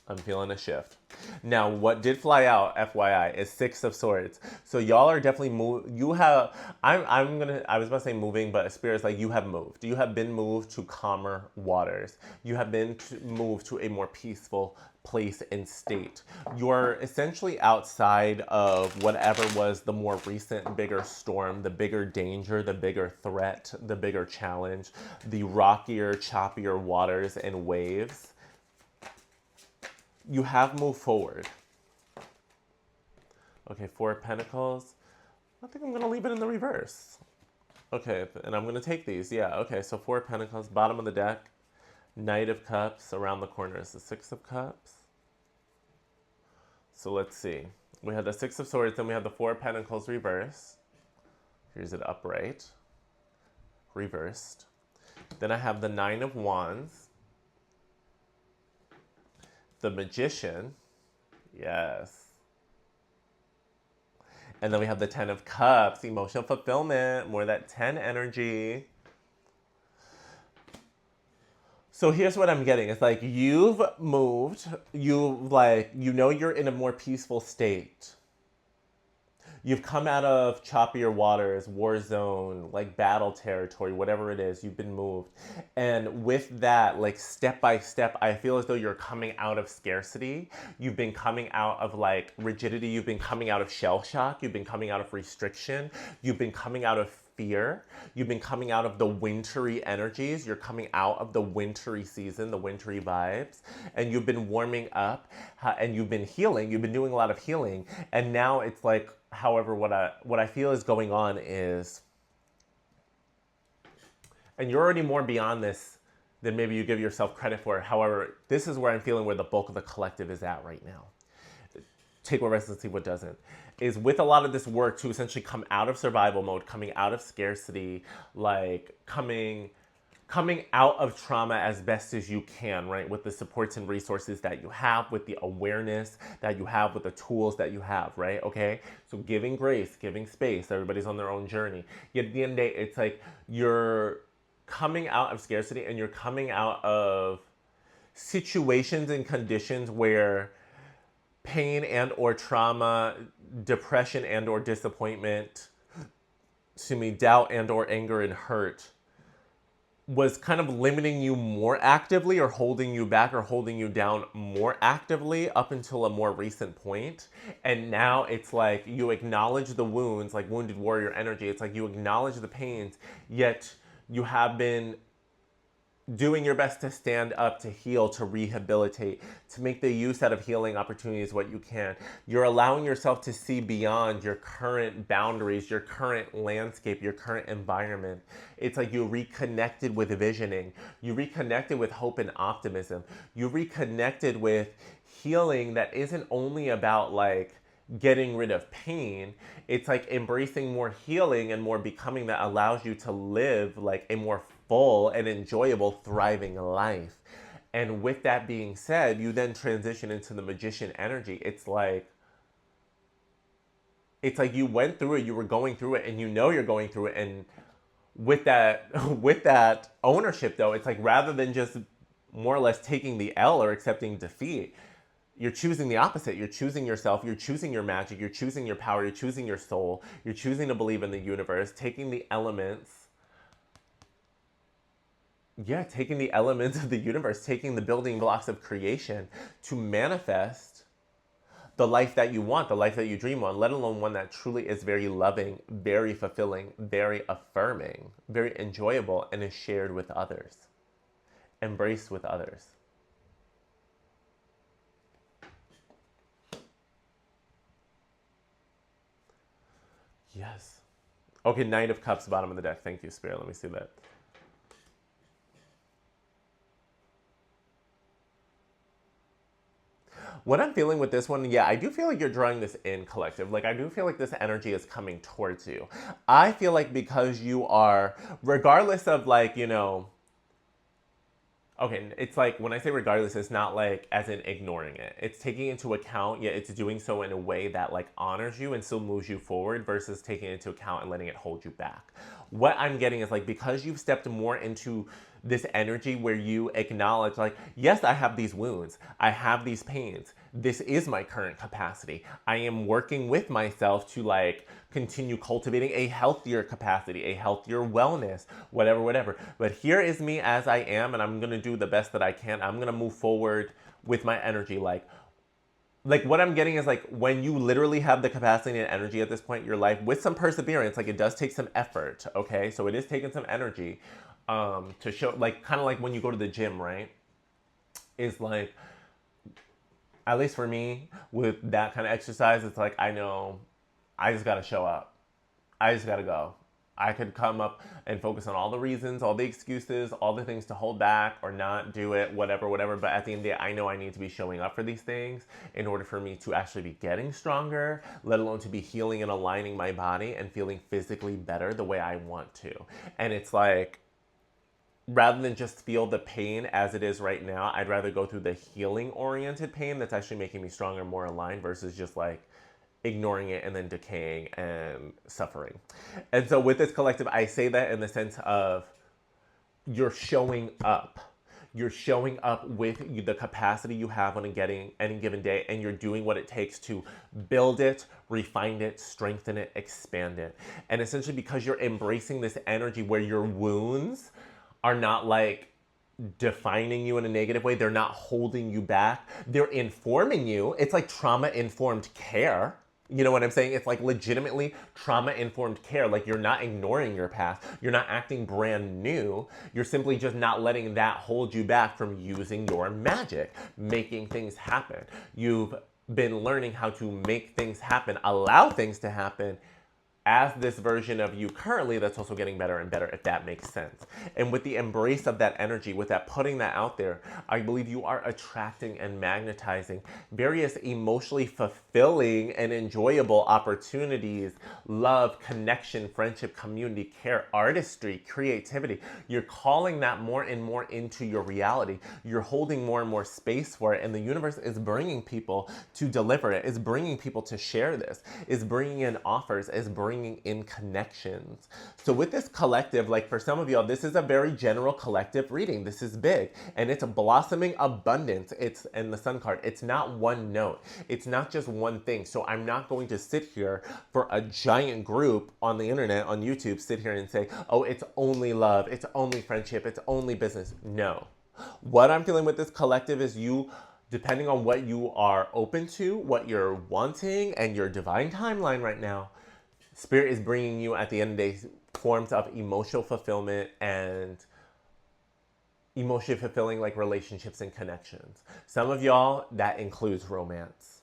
I'm feeling a shift. Now, what did fly out, FYI, is 6 of Swords. So y'all are definitely you have, I was about to say moving, but Spirit's like, you have moved. You have been moved to calmer waters. You have been moved to a more peaceful place and state. You're essentially outside of whatever was the more recent bigger storm, the bigger danger, the bigger threat, the bigger challenge, the rockier, choppier waters and waves. You have moved forward. Okay, 4 of Pentacles. I think I'm going to leave it in the reverse. Okay, and I'm going to take these. Yeah, okay, so 4 of Pentacles, bottom of the deck. Knight of Cups, around the corner is the 6 of Cups. So let's see. We have the 6 of Swords, then we have the 4 of Pentacles reversed. Here's it upright. Reversed. Then I have the 9 of Wands. The Magician. Yes. And then we have the 10 of Cups, emotional fulfillment, more that 10 energy. So here's what I'm getting. It's like you've moved, you're in a more peaceful state. You've come out of choppier waters, war zone, like battle territory, whatever it is, you've been moved. And with that, like step by step, I feel as though you're coming out of scarcity. You've been coming out of like rigidity. You've been coming out of shell shock. You've been coming out of restriction. You've been coming out of fear. You've been coming out of the wintry energies. You're coming out of the wintry season, the wintry vibes, and you've been warming up and you've been healing. You've been doing a lot of healing. And now it's like, however, what I feel is going on is, and you're already more beyond this than maybe you give yourself credit for. However, this is where I'm feeling where the bulk of the collective is at right now. Take what resonates, leave what doesn't. Is with a lot of this work to essentially come out of survival mode, coming out of scarcity, like coming out of trauma as best as you can, right? With the supports and resources that you have, with the awareness that you have, with the tools that you have, right? Okay? So giving grace, giving space, everybody's on their own journey. Yet at the end of the day, it's like you're coming out of scarcity and you're coming out of situations and conditions where pain and or trauma, depression and or disappointment, doubt and or anger and hurt was kind of limiting you more actively or holding you back or holding you down more actively up until a more recent point. And now it's like you acknowledge the wounds, like wounded warrior energy. It's like you acknowledge the pains, yet you have been doing your best to stand up, to heal, to rehabilitate, to make the use out of healing opportunities what you can. You're allowing yourself to see beyond your current boundaries, your current landscape, your current environment. It's like you reconnected with visioning. You reconnected with hope and optimism. You reconnected with healing that isn't only about like getting rid of pain. It's like embracing more healing and more becoming that allows you to live like a more full and enjoyable, thriving life. And with that being said, you then transition into the magician energy. It's like you went through it, you were going through it, and you know you're going through it. And with that ownership though, it's like rather than just more or less taking the L or accepting defeat, you're choosing the opposite. You're choosing yourself. You're choosing your magic. You're choosing your power. You're choosing your soul. You're choosing to believe in the universe, taking the elements of the universe, taking the building blocks of creation to manifest the life that you want, the life that you dream on, let alone one that truly is very loving, very fulfilling, very affirming, very enjoyable, and is shared with others, embraced with others. Yes. Okay, Knight of Cups, bottom of the deck. Thank you, Spirit. Let me see that. What I'm feeling with this one, yeah, I do feel like you're drawing this in, collective. Like, I do feel like this energy is coming towards you. I feel like because you are, regardless of like, okay, it's like when I say regardless, it's not like as in ignoring it. It's taking into account, yet it's doing so in a way that like honors you and still moves you forward versus taking it into account and letting it hold you back. What I'm getting is like because you've stepped more into this energy where you acknowledge like, yes, I have these wounds. I have these pains. This is my current capacity. I am working with myself to like continue cultivating a healthier capacity, a healthier wellness, whatever. But here is me as I am, and I'm gonna do the best that I can. I'm gonna move forward with my energy. Like what I'm getting is like when you literally have the capacity and energy at this point in your life with some perseverance, like it does take some effort, okay? So it is taking some energy to show, like kind of like when you go to the gym, right? Is like, at least for me, with that kind of exercise, it's like I know I just gotta show up. I just gotta go. I could come up and focus on all the reasons, all the excuses, all the things to hold back or not do it, whatever, whatever. But at the end of the day, I know I need to be showing up for these things in order for me to actually be getting stronger, let alone to be healing and aligning my body and feeling physically better the way I want to. And it's like, rather than just feel the pain as it is right now, I'd rather go through the healing oriented pain that's actually making me stronger, more aligned versus just like ignoring it and then decaying and suffering. And so with this collective, I say that in the sense of you're showing up. You're showing up with the capacity you have on any given day, and you're doing what it takes to build it, refine it, strengthen it, expand it. And essentially because you're embracing this energy where your wounds are not like defining you in a negative way. They're not holding you back. They're informing you. It's like trauma-informed care. You know what I'm saying? It's like legitimately trauma-informed care. Like you're not ignoring your past. You're not acting brand new. You're simply just not letting that hold you back from using your magic, making things happen. You've been learning how to make things happen, allow things to happen, as this version of you currently that's also getting better and better, if that makes sense. And with the embrace of that energy, with that putting that out there, I believe you are attracting and magnetizing various emotionally fulfilling and enjoyable opportunities, love, connection, friendship, community, care, artistry, creativity. You're calling that more and more into your reality. You're holding more and more space for it, and the universe is bringing people to deliver it, is bringing people to share this, is bringing in offers, is bringing in connections. So with this collective, like for some of y'all, this is a very general collective reading. This is big, and it's a blossoming abundance. It's in the sun card. It's not one note. It's not just one thing. So I'm not going to sit here for a giant group on the internet, on YouTube, sit here and say, oh, it's only love, it's only friendship, it's only business. No. What I'm feeling with this collective is you, depending on what you are open to, what you're wanting, and your divine timeline right now, Spirit is bringing you, at the end of the day, forms of emotional fulfillment and emotionally fulfilling like relationships and connections. Some of y'all, that includes romance.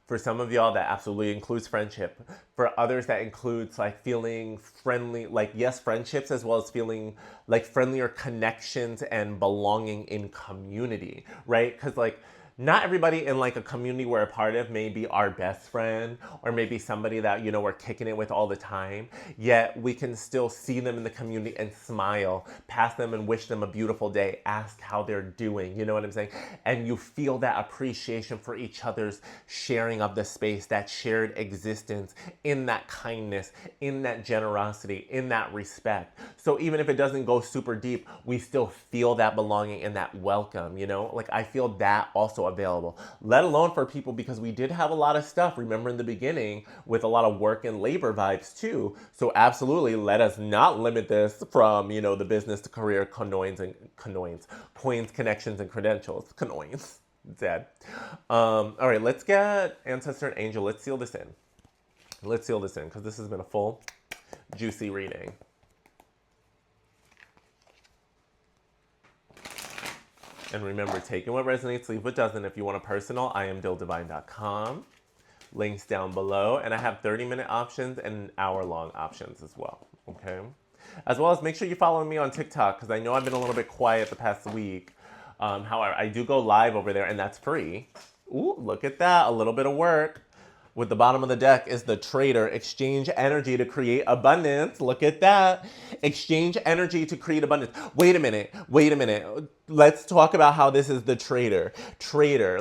For some of y'all, that absolutely includes friendship. For others, that includes like feeling friendly, like yes, friendships, as well as feeling like friendlier connections and belonging in community, right? Because like, not everybody in like a community we're a part of may be our best friend or maybe somebody that, you know, we're kicking it with all the time. Yet we can still see them in the community and smile, pass them and wish them a beautiful day, ask how they're doing, you know what I'm saying? And you feel that appreciation for each other's sharing of the space, that shared existence, in that kindness, in that generosity, in that respect. So even if it doesn't go super deep, we still feel that belonging and that welcome, you know? Like I feel that also available, let alone for people, because we did have a lot of stuff, remember in the beginning, with a lot of work and labor vibes too. So absolutely, let us not limit this from, you know, the business to career, coins, connections, and credentials. Coins. Dead. All right, let's get Ancestor and Angel. Let's seal this in. Let's seal this in, because this has been a full, juicy reading. And remember, taking what resonates, leave what doesn't. If you want a personal, I am dildivine.com. Links down below. And I have 30-minute options and hour-long options as well, okay? As well as make sure you follow me on TikTok, because I know I've been a little bit quiet the past week. However, I do go live over there, and that's free. Ooh, look at that. A little bit of work. With the bottom of the deck is the Trader. Exchange energy to create abundance. Look at that. Exchange energy to create abundance. Wait a minute. Let's talk about how this is the Trader.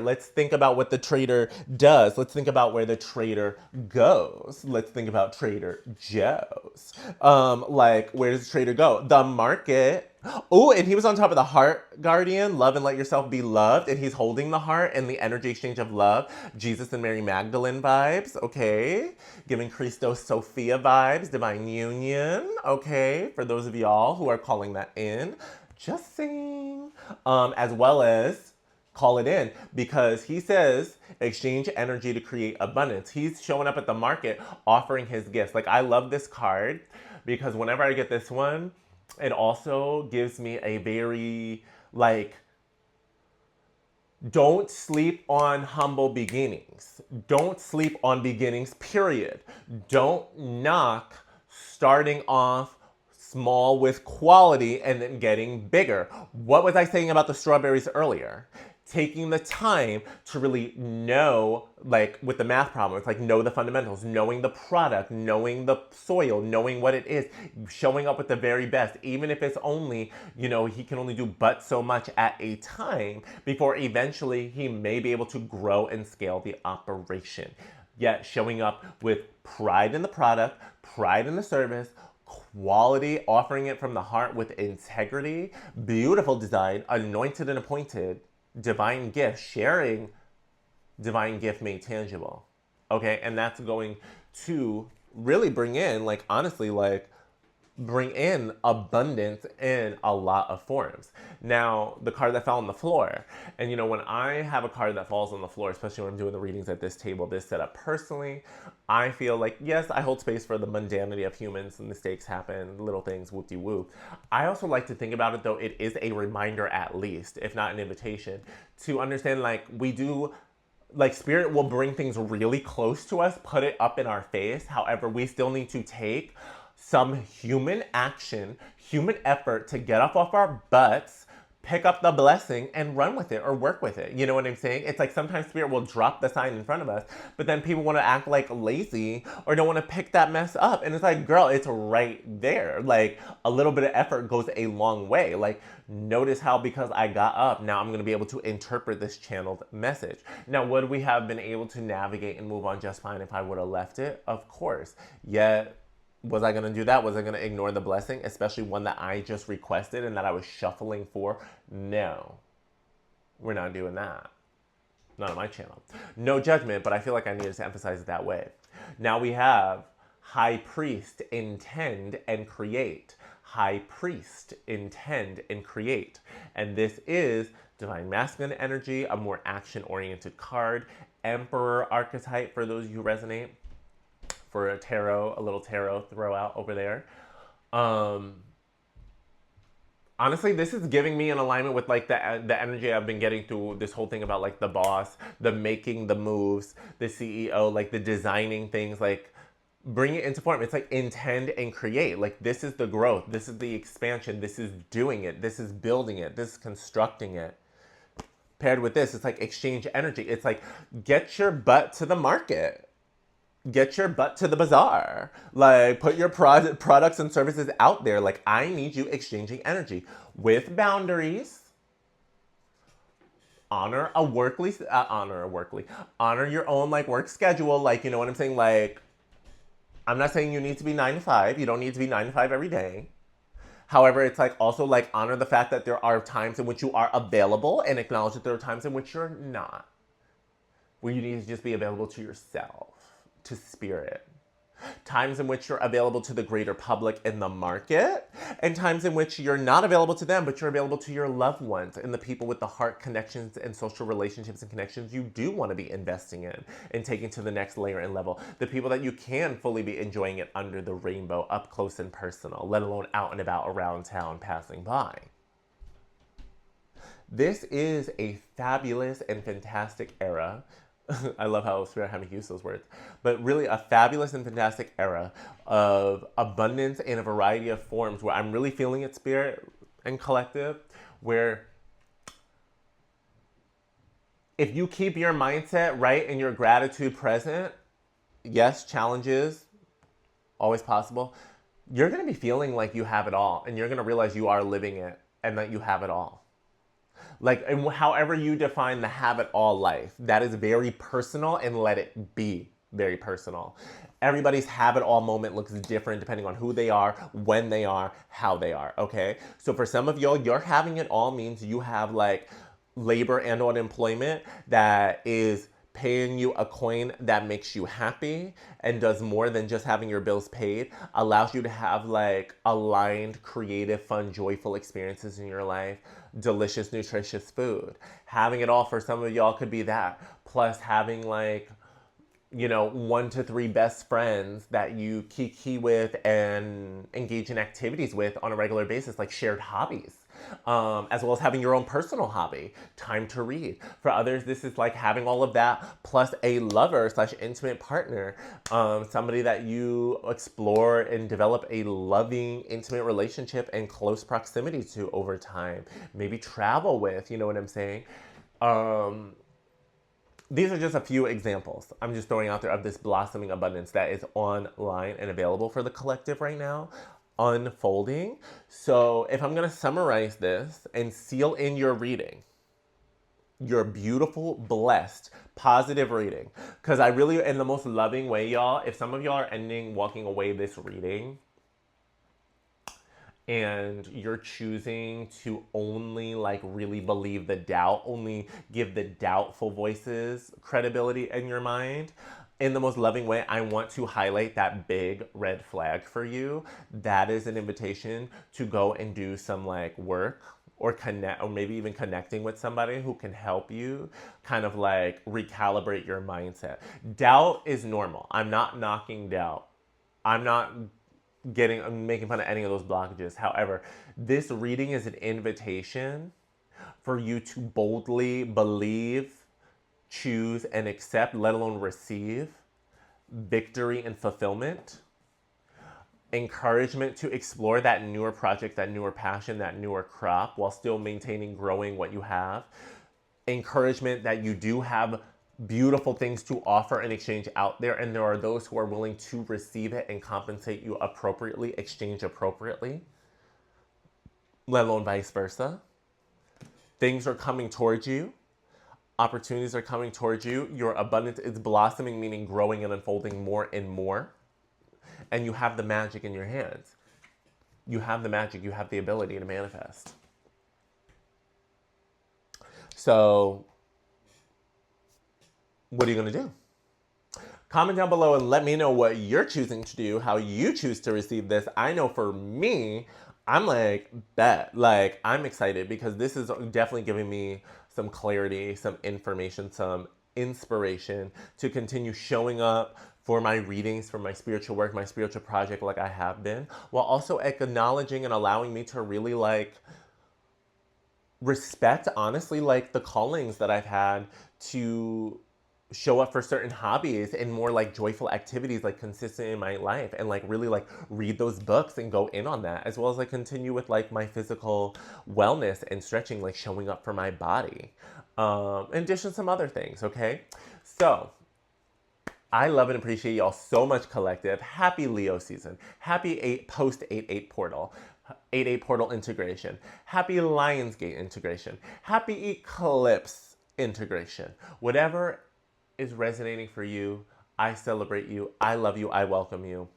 Let's think about what the Trader does. Let's think about where the Trader goes. Let's think about Trader Joe's. Like, where does the Trader go? The market. Oh, and he was on top of the heart guardian, love and let yourself be loved. And he's holding the heart and the energy exchange of love. Jesus and Mary Magdalene vibes, okay. Giving Christos Sophia vibes, divine union, okay. For those of y'all who are calling that in, just saying. As well as call it in, because he says exchange energy to create abundance. He's showing up at the market offering his gifts. Like, I love this card because whenever I get this one, it also gives me a very, like, don't sleep on humble beginnings. Don't sleep on beginnings, period. Don't knock starting off small with quality and then getting bigger. What was I saying about the strawberries earlier? Taking the time to really know, like with the math problem, it's like know the fundamentals, knowing the product, knowing the soil, knowing what it is, showing up with the very best, even if it's only, he can only do but so much at a time before eventually he may be able to grow and scale the operation. Yet showing up with pride in the product, pride in the service, quality, offering it from the heart with integrity, beautiful design, anointed and appointed, divine gift, sharing divine gift made tangible. Okay, and that's going to really bring in, like, honestly, like, bring in abundance in a lot of forms. Now, the card that fell on the floor. And when I have a card that falls on the floor, especially when I'm doing the readings at this table, this setup personally, I feel like, yes, I hold space for the mundanity of humans and mistakes happen, little things, whoop-de-whoop. I also like to think about it, though, it is a reminder at least, if not an invitation, to understand, like, we do, like, spirit will bring things really close to us, put it up in our face. However, we still need to take some human action, human effort to get up off our butts, pick up the blessing and run with it or work with it. You know what I'm saying? It's like sometimes spirit will drop the sign in front of us, but then people want to act like lazy or don't want to pick that mess up. And it's like, girl, it's right there. Like, a little bit of effort goes a long way. Like, notice how because I got up, now I'm going to be able to interpret this channeled message. Now, would we have been able to navigate and move on just fine if I would have left it? Of course. Yet, was I going to do that? Was I going to ignore the blessing, especially one that I just requested and that I was shuffling for? No, we're not doing that. Not on my channel. No judgment, but I feel like I needed to emphasize it that way. Now we have High Priest, intend and create. High Priest, intend and create. And this is Divine Masculine energy, a more action-oriented card. Emperor archetype for those who resonate. For a little tarot throw out over there. Honestly, this is giving me an alignment with like the energy I've been getting through this whole thing about like the boss, the making the moves, the CEO, like the designing things, like bring it into form. It's like intend and create. Like this is the growth, this is the expansion, this is doing it, this is building it, this is constructing it. Paired with this, it's like exchange energy. It's like get your butt to the market. Get your butt to the bazaar. Like, put your products and services out there. Like, I need you exchanging energy with boundaries. Honor your own, like, work schedule. Like, you know what I'm saying? Like, I'm not saying you need to be 9 to 5. You don't need to be 9 to 5 every day. However, it's like also like honor the fact that there are times in which you are available and acknowledge that there are times in which you're not. Where you need to just be available to yourself. To spirit. Times in which you're available to the greater public in the market, and times in which you're not available to them, but you're available to your loved ones and the people with the heart connections and social relationships and connections you do want to be investing in and taking to the next layer and level. The people that you can fully be enjoying it under the rainbow, up close and personal, let alone out and about around town passing by. This is a fabulous and fantastic era. I love how Spirit had me use those words. But really a fabulous and fantastic era of abundance in a variety of forms where I'm really feeling it, Spirit and collective, where if you keep your mindset right and your gratitude present, yes, challenges, always possible, you're going to be feeling like you have it all. And you're going to realize you are living it and that you have it all. Like, and however you define the have it all life, that is very personal, and let it be very personal. Everybody's have it all moment looks different depending on who they are, when they are, how they are, okay? So for some of y'all, your having it all means you have like labor and or employment that is paying you a coin that makes you happy and does more than just having your bills paid, allows you to have like aligned, creative, fun, joyful experiences in your life, delicious, nutritious food. Having it all for some of y'all could be that, plus having like, 1 to 3 best friends that you kiki with and engage in activities with on a regular basis, like shared hobbies. as well as having your own personal hobby, time to read. For others, this is like having all of that plus a lover slash intimate partner, somebody that you explore and develop a loving, intimate relationship and close proximity to over time. Maybe travel with, you know what I'm saying? These are just a few examples I'm just throwing out there of this blossoming abundance that is online and available for the collective right now, unfolding. So if I'm going to summarize this and seal in your reading, your beautiful, blessed, positive reading, because I really, in the most loving way, y'all, if some of y'all are walking away this reading and you're choosing to only like really believe the doubt, only give the doubtful voices credibility in your mind, in the most loving way, I want to highlight that big red flag for you. That is an invitation to go and do some like work or connect, or maybe even connecting with somebody who can help you kind of like recalibrate your mindset. Doubt is normal. I'm not knocking doubt. I'm not making fun of any of those blockages. However, this reading is an invitation for you to boldly believe, choose, and accept, let alone receive, victory and fulfillment, encouragement to explore that newer project, that newer passion, that newer crop, while still maintaining, growing what you have, encouragement that you do have beautiful things to offer and exchange out there, and there are those who are willing to receive it and compensate you appropriately, exchange appropriately, let alone vice versa. Things are coming towards you. Opportunities are coming towards you. Your abundance is blossoming, meaning growing and unfolding more and more. And you have the magic in your hands. You have the magic. You have the ability to manifest. So, what are you going to do? Comment down below and let me know what you're choosing to do, how you choose to receive this. I know for me, I'm like, bet. Like, I'm excited because this is definitely giving me some clarity, some information, some inspiration to continue showing up for my readings, for my spiritual work, my spiritual project like I have been, while also acknowledging and allowing me to really like respect, honestly, like the callings that I've had to show up for certain hobbies and more like joyful activities, like consistent in my life, and like really like read those books and go in on that, as well as like continue with like my physical wellness and stretching, like showing up for my body, in addition to some other things. Okay, so I love and appreciate y'all so much, collective. Happy Leo season. Happy post 8/8 portal. 8/8 portal integration. Happy Lionsgate integration. Happy eclipse integration. Whatever is resonating for you, I celebrate you. I love you. I welcome you.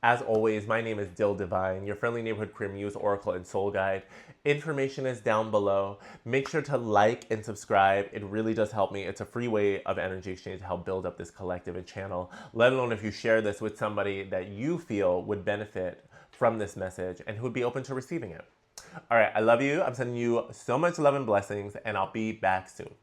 As always, my name is Dil Divine, your friendly neighborhood queer muse, oracle, and soul guide. Information is down below. Make sure to like and subscribe. It really does help me. It's a free way of energy exchange to help build up this collective and channel, let alone if you share this with somebody that you feel would benefit from this message and who would be open to receiving it. All right, I love you. I'm sending you so much love and blessings, and I'll be back soon.